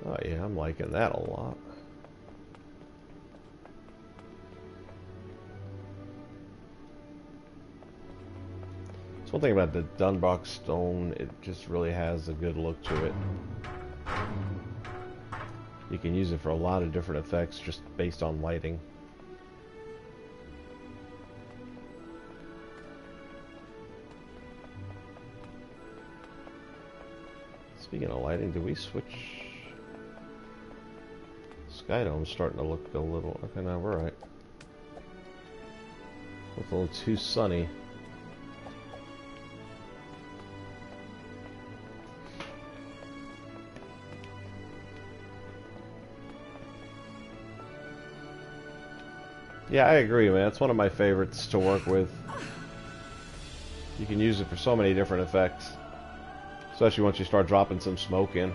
Oh yeah, I'm liking that a lot. So one thing about the Dunbrock stone, it just really has a good look to it. You can use it for a lot of different effects just based on lighting. Speaking of lighting, do we switch? Skydome's starting to look a little... Okay, now we're right. Looks a little too sunny. Yeah, I agree, man. It's one of my favorites to work with. You can use it for so many different effects. Especially once you start dropping some smoke in.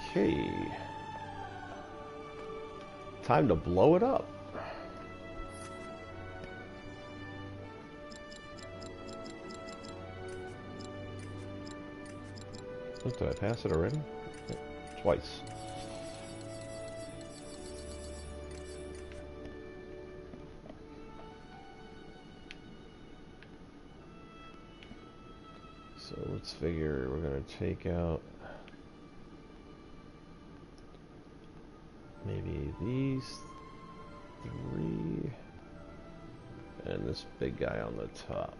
Okay. Time to blow it up. Oh, did I pass it already? Twice. So let's figure we're going to take out maybe these three and this big guy on the top.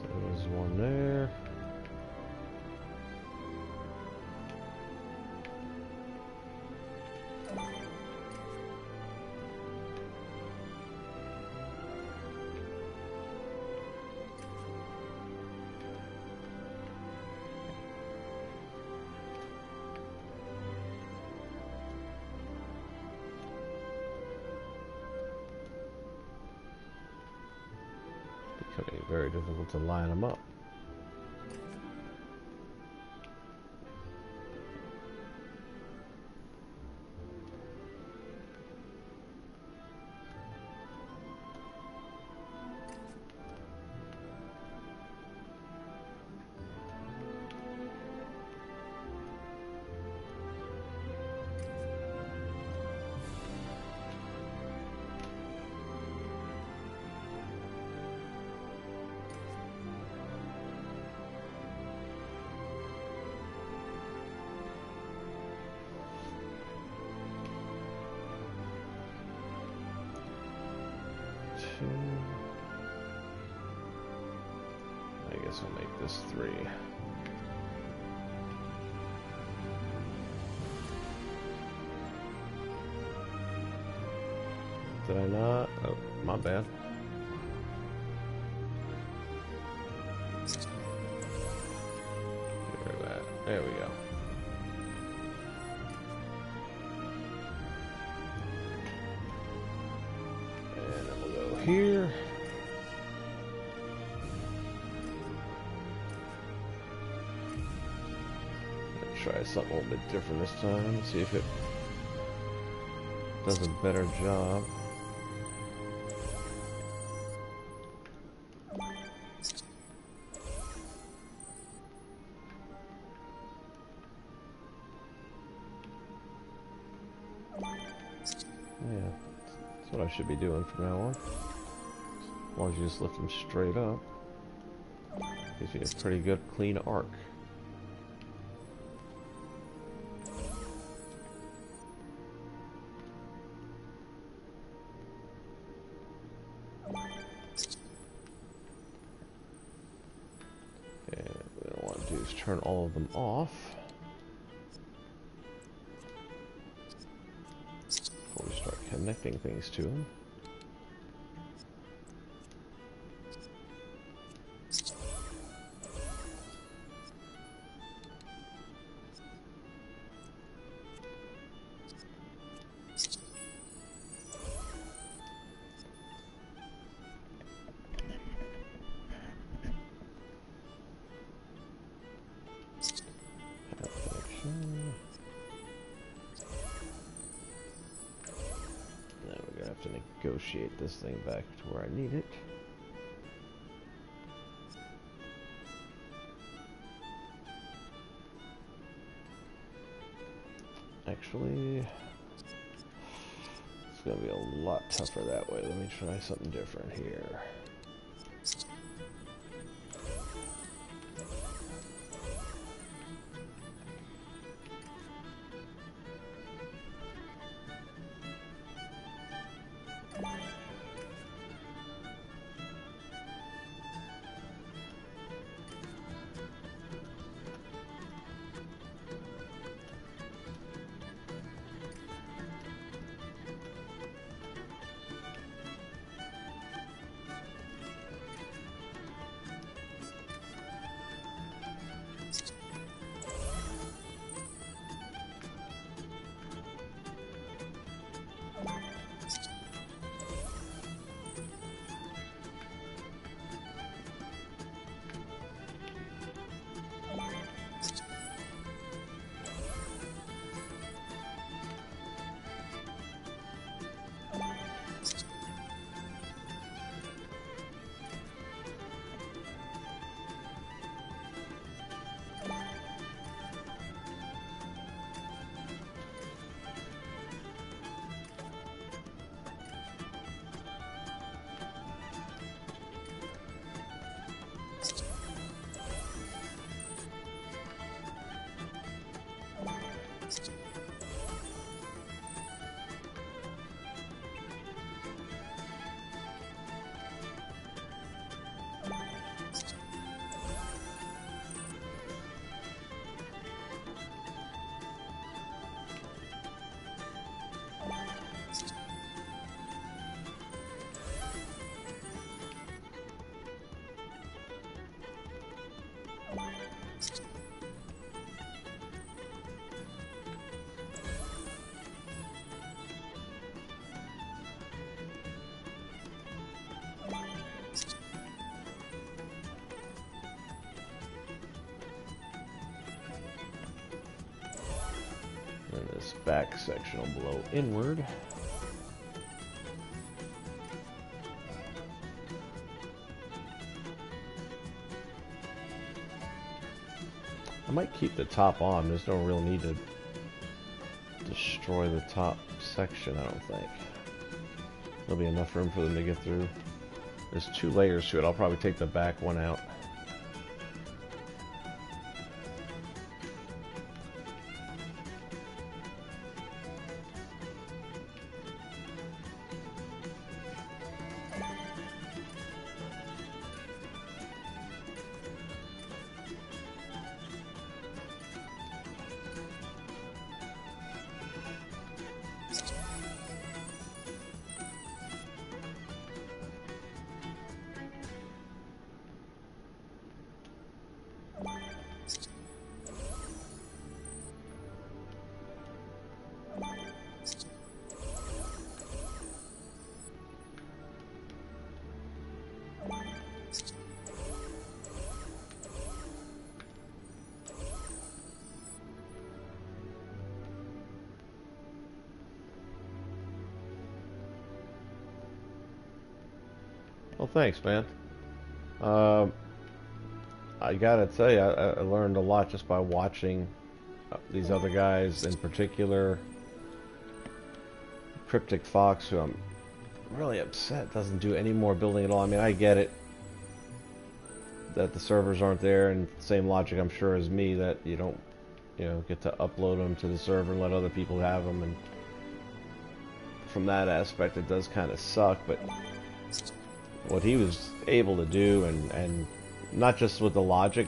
There's one there. Becoming very difficult to line them up. I guess I'll make this 3. Did I not? Oh, my bad. There we go. And then we'll go here. Try something a little bit different this time. See if it does a better job. Yeah, that's what I should be doing from now on. As long as you just lift them straight up, gives you a pretty good clean arc. And what I want to do is turn all of them off before we start connecting things to them. Now we're gonna have to negotiate this thing back to where I need it. Actually, it's gonna be a lot tougher that way. Let me try something different here. And this back section will blow inward. I might keep the top on. There's no real need to destroy the top section, I don't think. There'll be enough room for them to get through. There's 2 layers to it. I'll probably take the back one out. Well, thanks, man. I gotta tell you, I learned a lot just by watching these other guys, in particular Cryptic Fox, who I'm really upset doesn't do any more building at all. I mean, I get it that the servers aren't there, and same logic I'm sure as me, that you don't, you know, get to upload them to the server and let other people have them, and from that aspect it does kind of suck. But what he was able to do, and not just with the logic,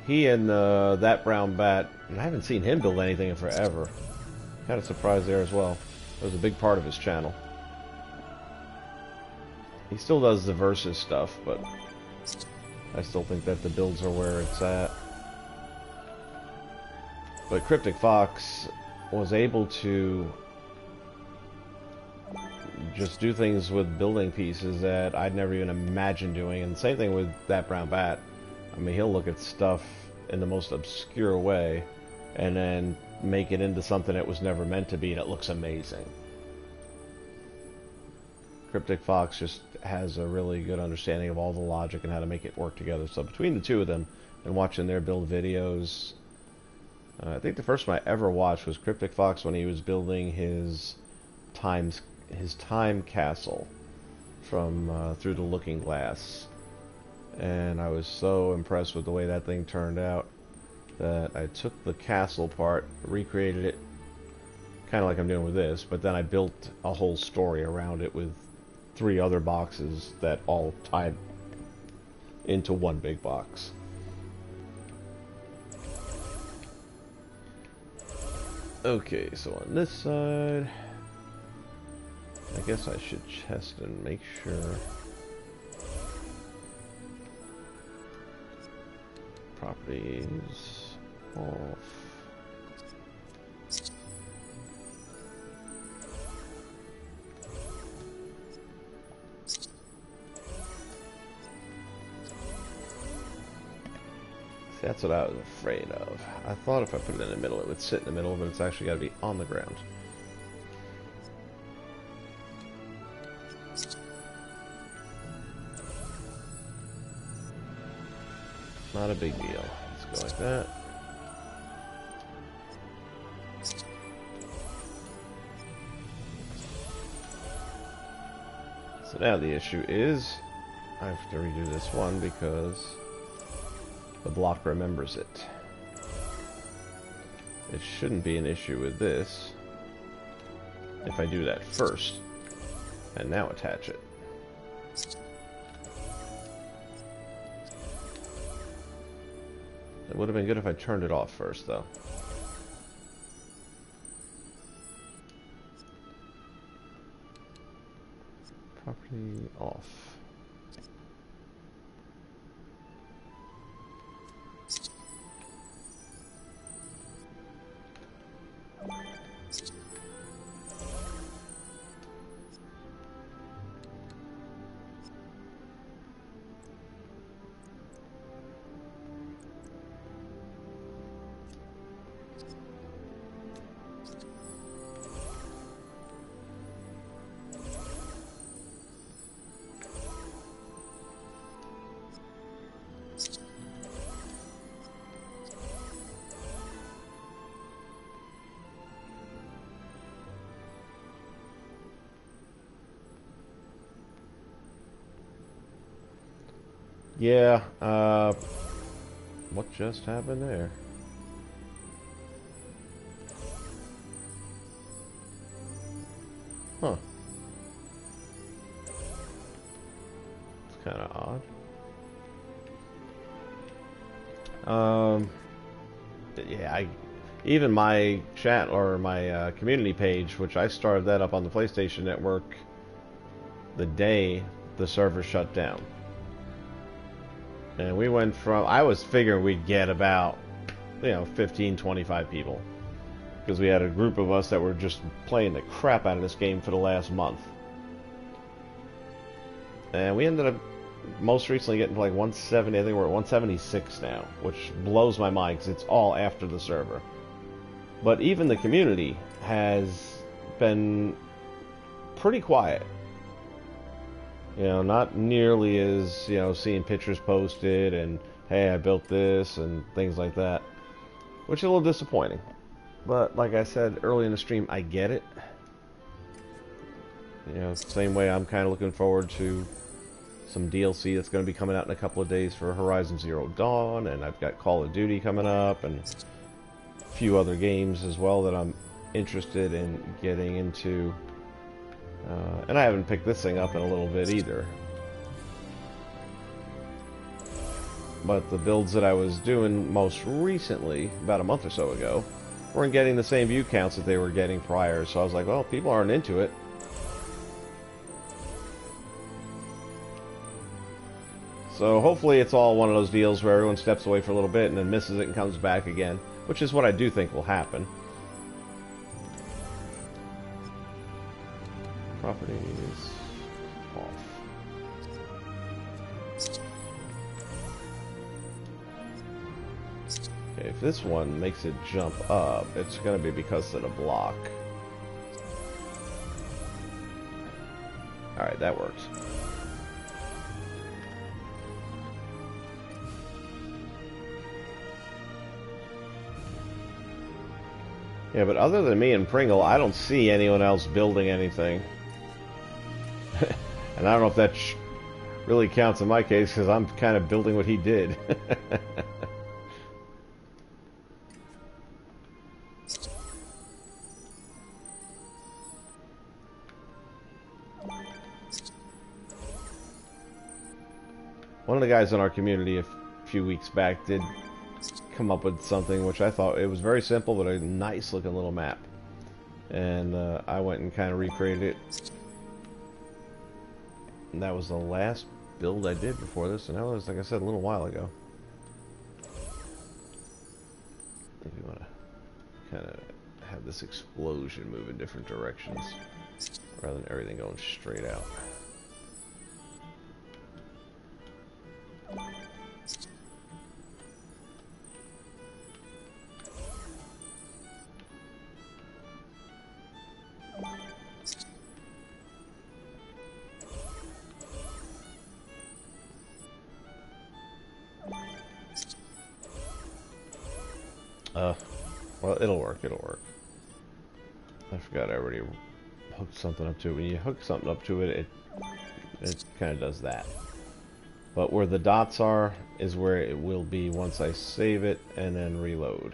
he and that brown bat, and I haven't seen him build anything in forever. Kind of surprised there as well. It was a big part of his channel. He still does the versus stuff, but I still think that the builds are where it's at. But Cryptic Fox was able to just do things with building pieces that I'd never even imagined doing. And same thing with that brown bat. I mean, he'll look at stuff in the most obscure way and then make it into something it was never meant to be, and it looks amazing. Cryptic Fox just has a really good understanding of all the logic and how to make it work together. So between the two of them and watching their build videos, I think the first one I ever watched was Cryptic Fox when he was building his time castle from Through the Looking Glass. And I was so impressed with the way that thing turned out that I took the castle part, recreated it kind of like I'm doing with this, but then I built a whole story around it with 3 other boxes that all tied into one big box. Okay, so on this side, I guess I should test and make sure. Properties off. That's what I was afraid of. I thought if I put it in the middle, it would sit in the middle, but it's actually got to be on the ground. Not a big deal. Let's go like that. So now the issue is I have to redo this one because the block remembers it. It shouldn't be an issue with this if I do that first and now attach it. It would have been good if I turned it off first, though. Property off. Yeah, what just happened there? Huh. It's kind of odd. Yeah, even my chat or my community page, which I started that up on the PlayStation Network the day the server shut down. And we went from, I was figuring we'd get about, 15, 25 people. Because we had a group of us that were just playing the crap out of this game for the last month. And we ended up most recently getting to like 170, I think we're at 176 now. Which blows my mind because it's all after the server. But even the community has been pretty quiet. You know, not nearly as, you know, seeing pictures posted and, hey, I built this and things like that. Which is a little disappointing. But like I said early in the stream, I get it. You know, same way I'm kind of looking forward to some DLC that's going to be coming out in a couple of days for Horizon Zero Dawn, and I've got Call of Duty coming up, and a few other games as well that I'm interested in getting into. And I haven't picked this thing up in a little bit either. But the builds that I was doing most recently, about a month or so ago, weren't getting the same view counts that they were getting prior, so I was like, well, people aren't into it. So hopefully it's all one of those deals where everyone steps away for a little bit and then misses it and comes back again, which is what I do think will happen. Properties off. Okay, if this one makes it jump up, it's going to be because of the block. Alright, that works. Yeah, but other than me and Pringle, I don't see anyone else building anything. And I don't know if that really counts in my case, because I'm kind of building what he did. One of the guys in our community a few weeks back did come up with something which I thought it was very simple but a nice looking little map, and I went and kind of recreated it, and that was the last build I did before this, and that was, like I said, a little while ago. If you want to kind of have this explosion move in different directions rather than everything going straight out. Well, it'll work, it'll work. I forgot I already hooked something up to it. When you hook something up to it, it kind of does that. But where the dots are is where it will be once I save it and then reload.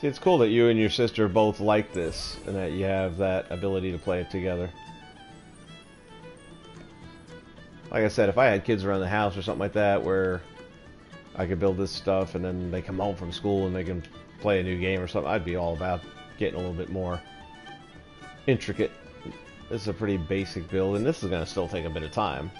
See, it's cool that you and your sister both like this, and that you have that ability to play it together. Like I said, if I had kids around the house or something like that, where I could build this stuff, and then they come home from school and they can play a new game or something, I'd be all about getting a little bit more intricate. This is a pretty basic build, and this is going to still take a bit of time.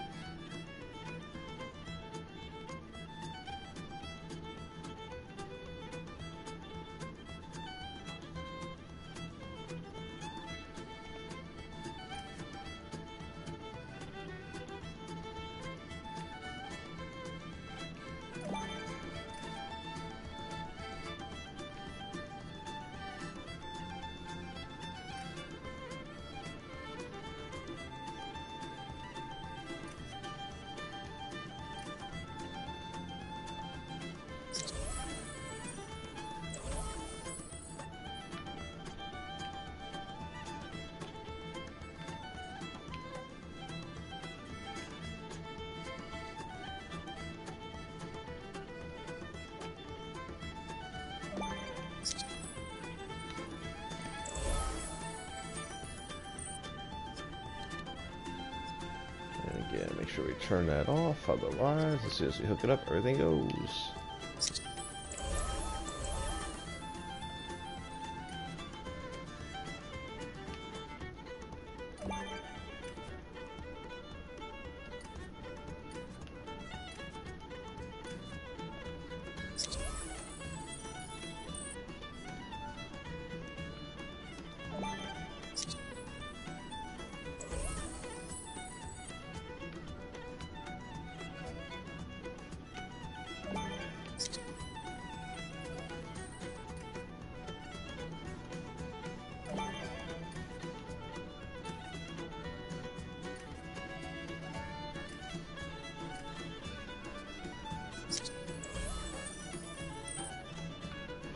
Again, make sure we turn that off, otherwise, as soon as we hook it up, everything goes.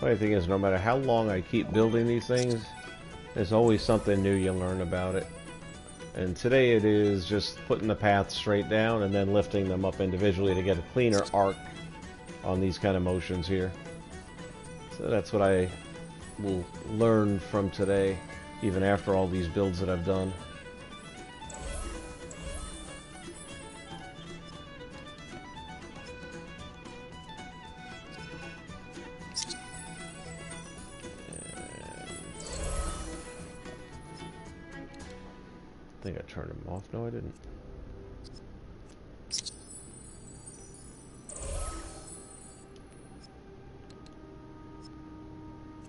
Funny thing is, no matter how long I keep building these things, there's always something new you learn about it. And today it is just putting the paths straight down and then lifting them up individually to get a cleaner arc on these kind of motions here. So that's what I will learn from today, even after all these builds that I've done. I think I turned him off. No, I didn't.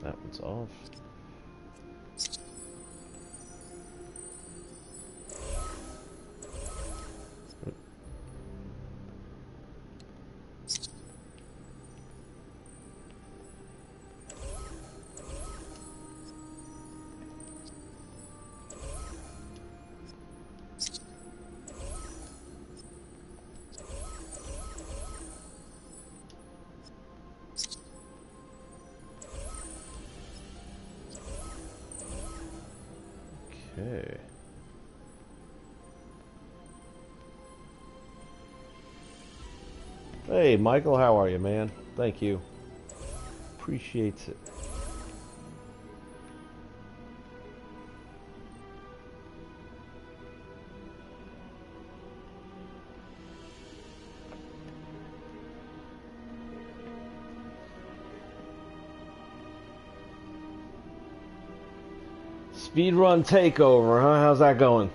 That one's off. Okay. Hey, Michael, how are you, man? Thank you. Appreciates it. Speedrun takeover, huh? How's that going?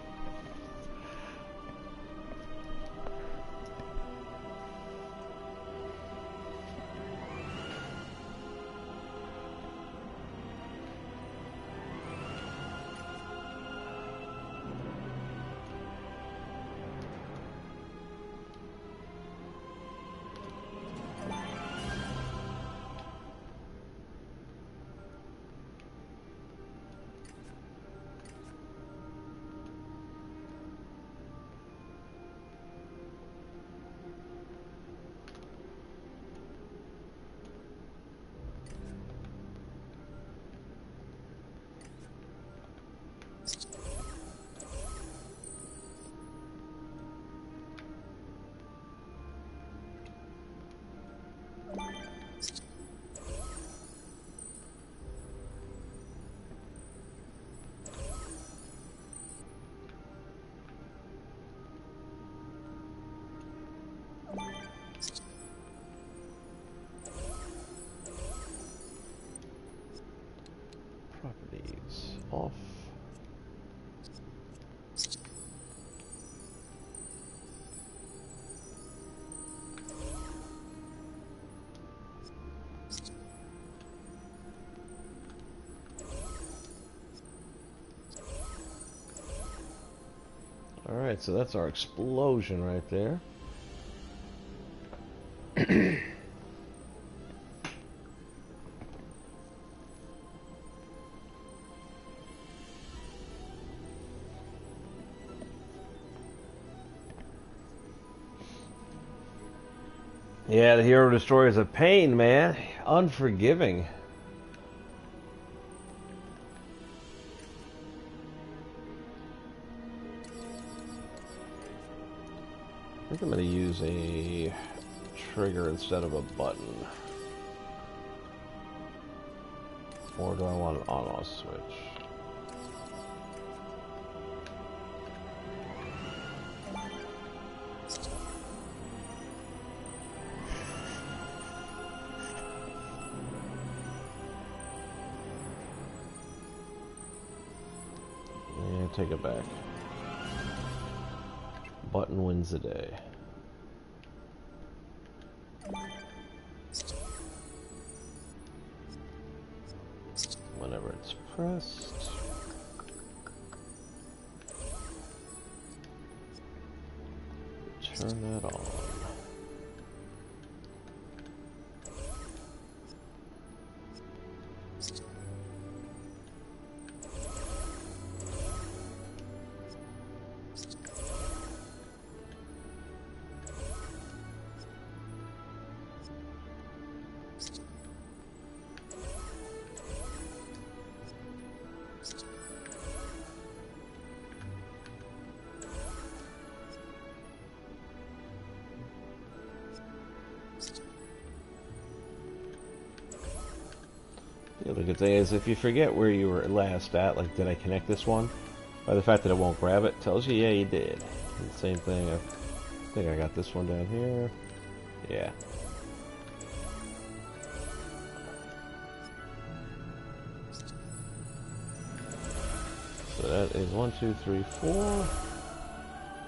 Properties off. Alright, so that's our explosion right there. Yeah, the Hero Destroyer is a pain, man. Unforgiving. I think I'm going to use a trigger instead of a button. Or do I want an on-off switch? Yeah, take it back. Button wins the day. Whenever it's pressed. Turn that on. The other good thing is if you forget where you were last at, like did I connect this one? By the fact that it won't grab it, tells you yeah you did. And the same thing, I think I got this one down here. Yeah. So that is 1, 2, 3, 4.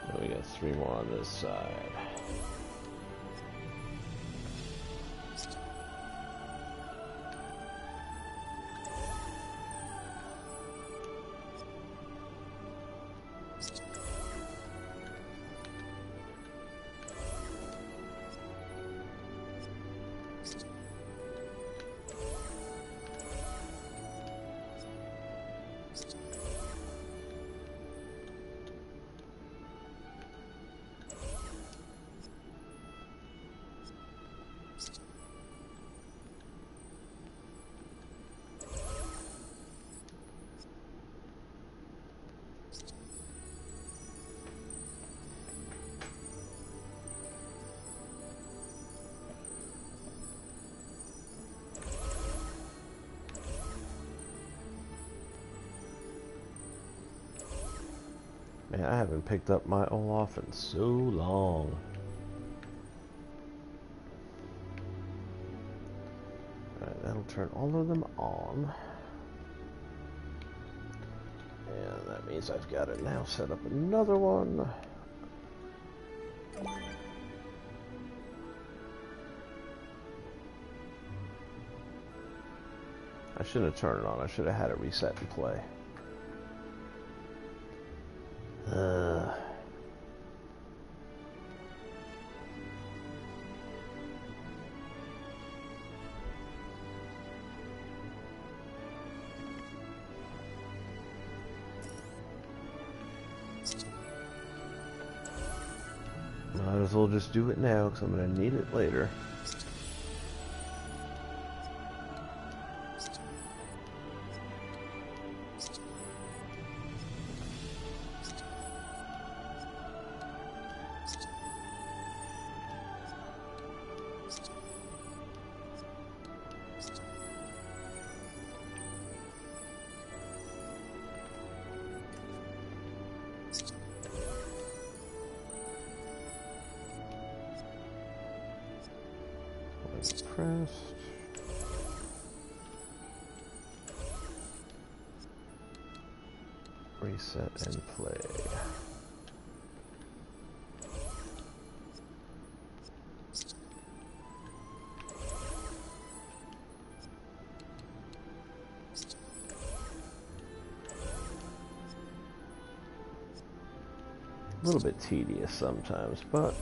And we got 3 more on this side. Man, I haven't picked up my Olaf in so long. Alright, that'll turn all of them on. And that means I've got to now set up another one. I shouldn't have turned it on. I should have had it reset and play. Might as well just do it now because I'm going to need it later. Pressed. Reset and play. A little bit tedious sometimes, but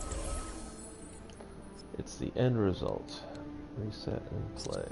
it's the end result. Reset and play.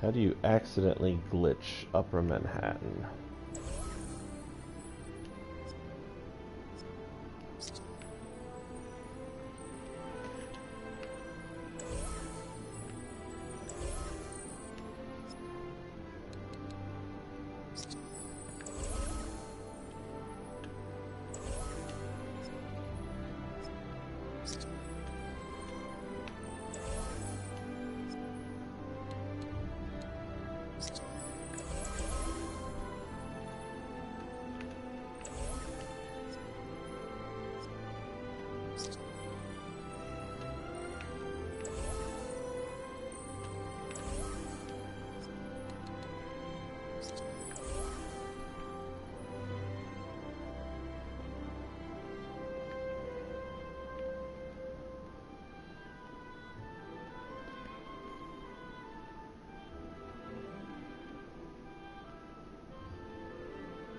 How do you accidentally glitch Upper Manhattan?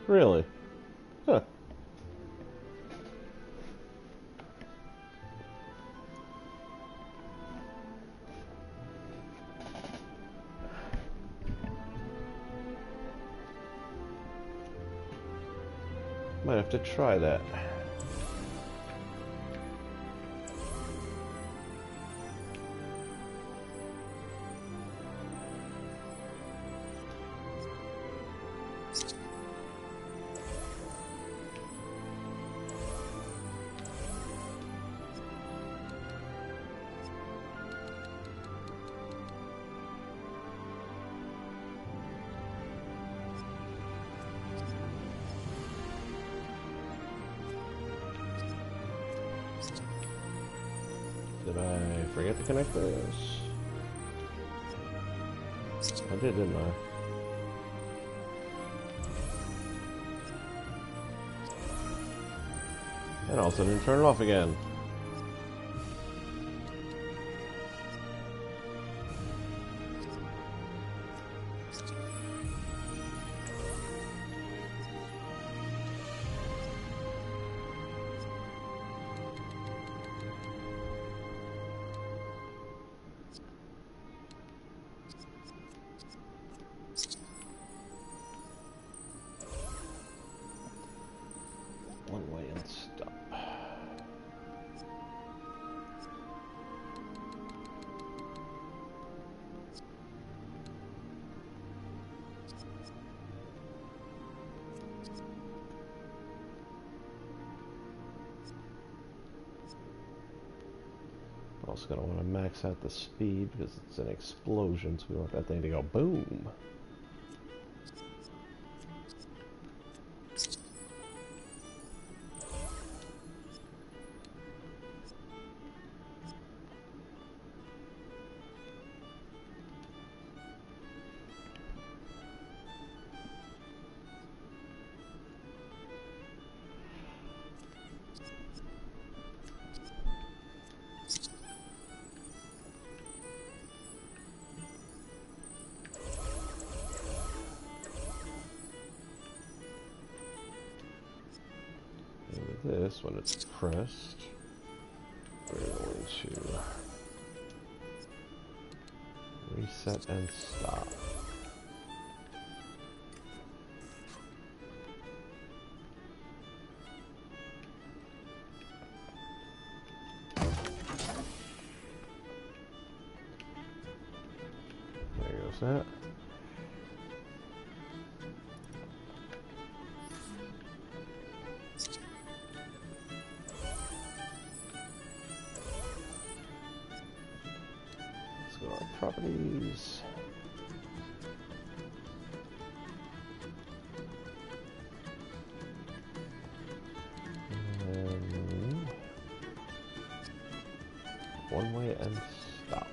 Really? Huh. Might have to try that. Did I forget to connect this? I did, didn't I? And also didn't turn it off again. One way and stop. Also gonna want to max out the speed because it's an explosion, so we want that thing to go boom. This, when it's pressed, we're going to reset and stop. There goes that. Properties. And one way and stop.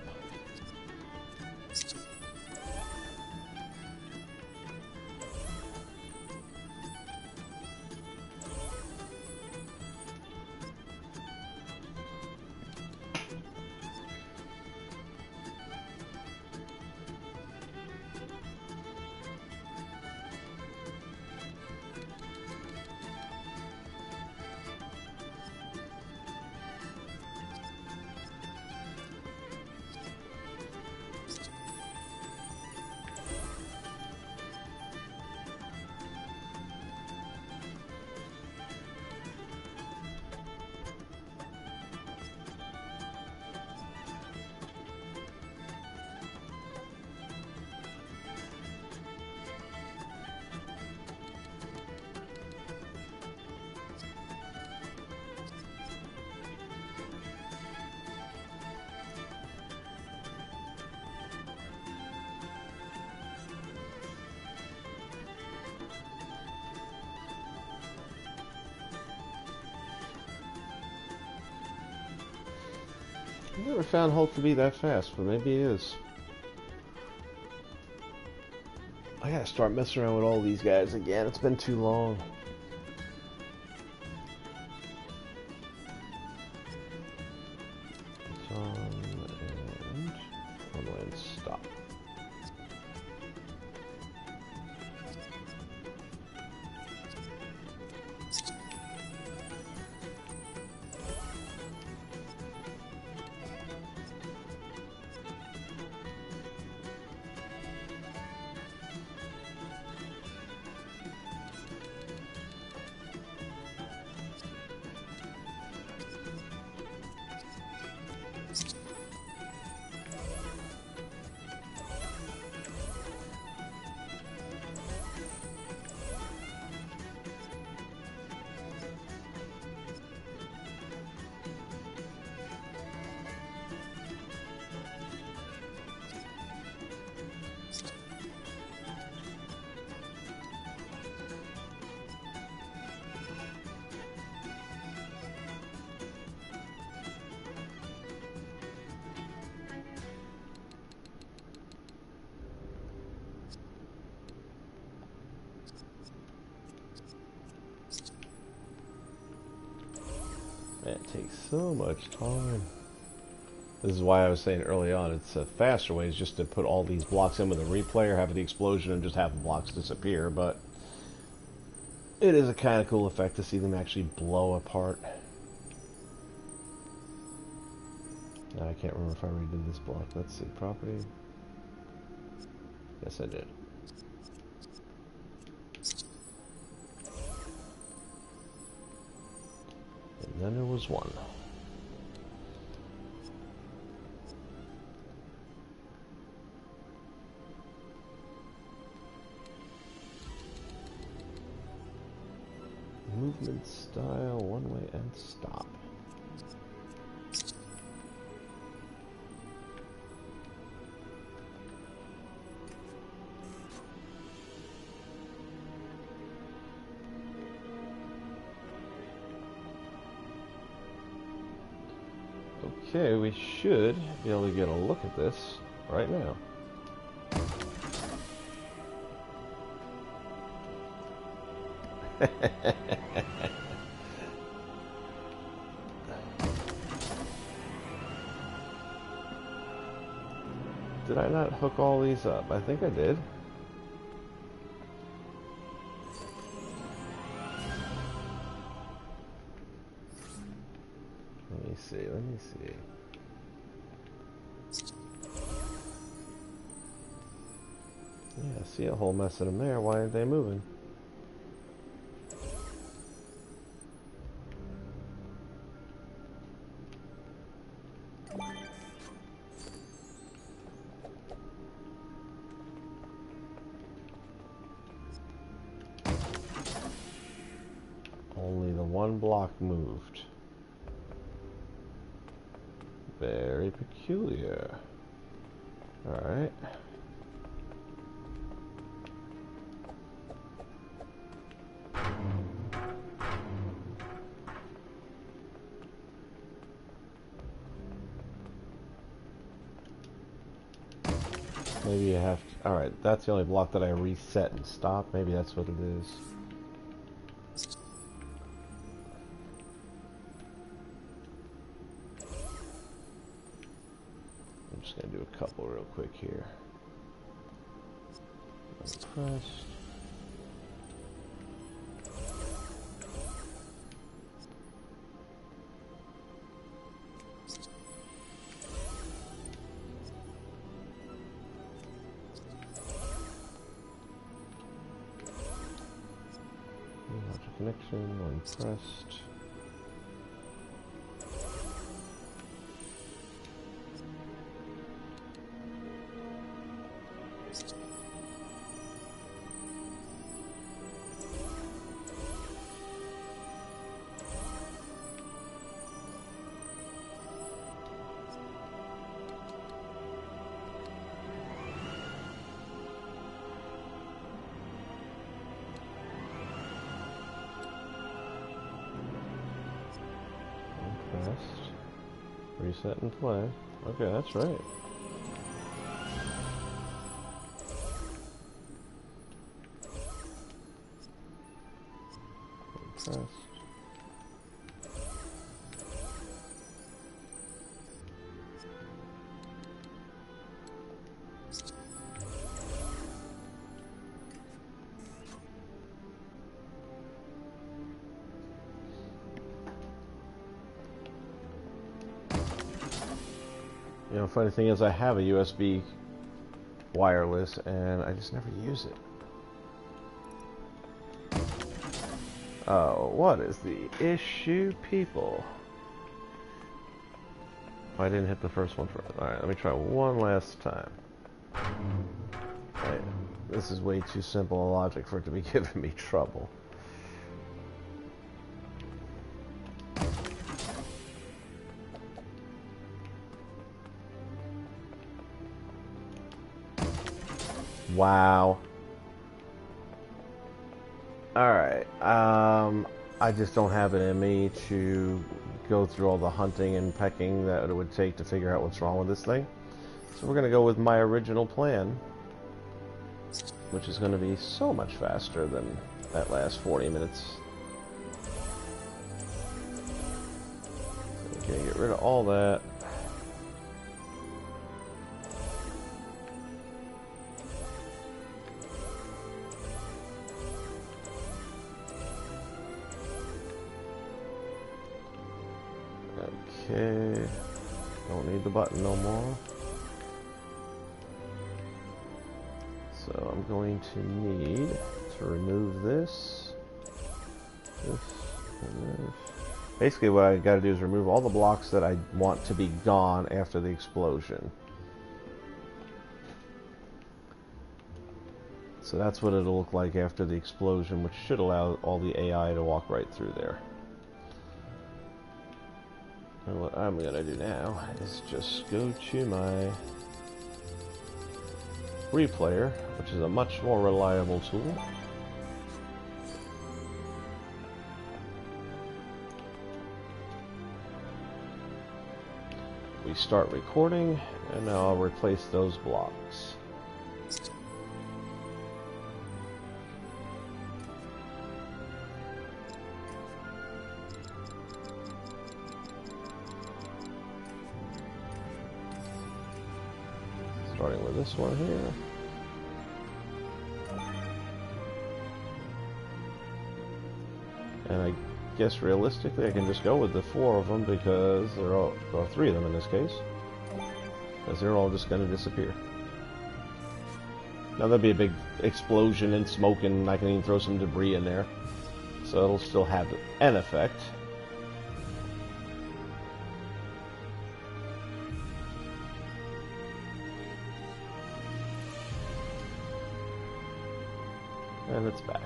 I've never found Hulk to be that fast, but maybe he is. I gotta start messing around with all these guys again. It's been too long. It's on and one way and stop. takes so much time. This is why I was saying early on, it's a faster way is just to put all these blocks in with a replay or have the explosion and just have the blocks disappear, but it is a kind of cool effect to see them actually blow apart. Now, I can't remember if I already did this block. Let's see, property. Yes, I did. And then there was one. Movement style, one way and stop. Okay, we should be able to get a look at this right now. Did I not hook all these up? I think I did. Let me see, let me see. Yeah, I see a whole mess of them there. Why aren't they moving? Only the one block moved. Very peculiar. Alright. Maybe you have to... Alright, that's the only block that I reset and stop. Maybe that's what it is. I'm just going to do a couple real quick here. Pressed. Connection, one pressed. Reset and play. Okay, that's right. Pressed. You know, funny thing is I have a USB wireless and I just never use it. Oh, what is the issue, people? I didn't hit the first one first. Alright, let me try one last time. Right. This is way too simple a logic for it to be giving me trouble. Wow. Alright, I just don't have it in me to go through all the hunting and pecking that it would take to figure out what's wrong with this thing. So we're going to go with my original plan, which is going to be so much faster than that last 40 minutes. Okay, get rid of all that. Okay, don't need the button no more. So I'm going to need to remove this, and this. Basically what I got to do is remove all the blocks that I want to be gone after the explosion. So that's what it'll look like after the explosion, which should allow all the AI to walk right through there. And what I'm going to do now is just go to my replayer, which is a much more reliable tool. We start recording, and now I'll replace those blocks. Starting with this one here. And I guess realistically I can just go with the 4 of them because they're all, or 3 of them in this case, because they're all just going to disappear. Now there'll be a big explosion and smoke, and I can even throw some debris in there, so it'll still have an effect. And it's back.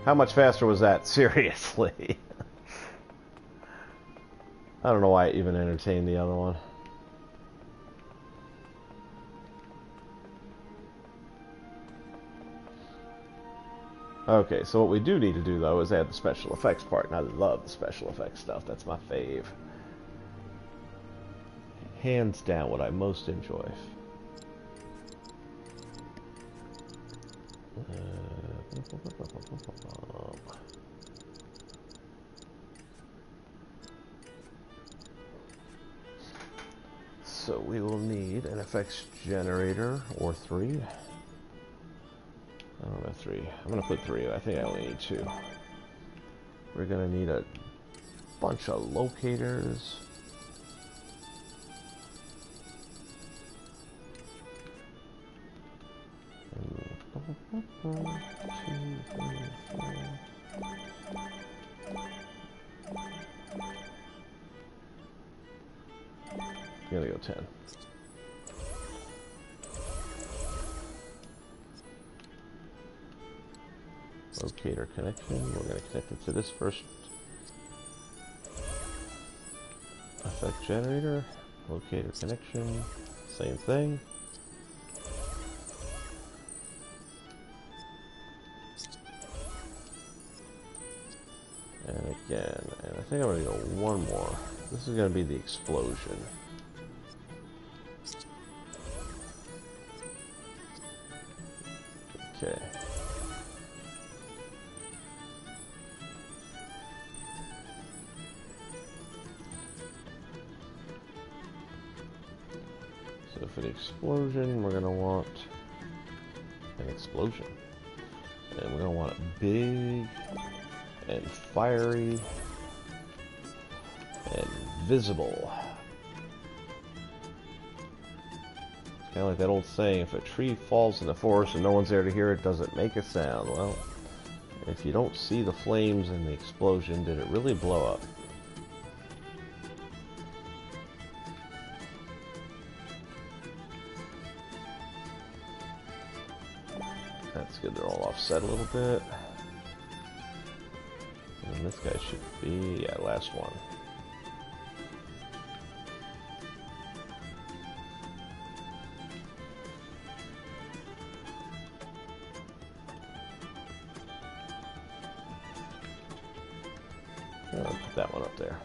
How much faster was that? Seriously. I don't know why I even entertained the other one. Okay, so what we do need to do though is add the special effects part, and I love the special effects stuff. That's my fave. Hands down what I most enjoy. So we will need an effects generator, or 3. I don't know, 3. I'm going to put 3. I think I only need 2. We're going to need a bunch of locators. I'm gonna go 10. Locator connection. We're gonna connect it to this first effect generator. Locator connection. Same thing. And again, and I think I'm gonna go one more. This is gonna be the explosion. Okay. So for the explosion, we're gonna want an explosion. And we're gonna want it big and fiery and visible. It's kind of like that old saying, if a tree falls in the forest and no one's there to hear it, does it make a sound? Well, if you don't see the flames and the explosion, did it really blow up? That's good, they're all offset a little bit. And this guy should be, yeah, last one. I'll put that one up there.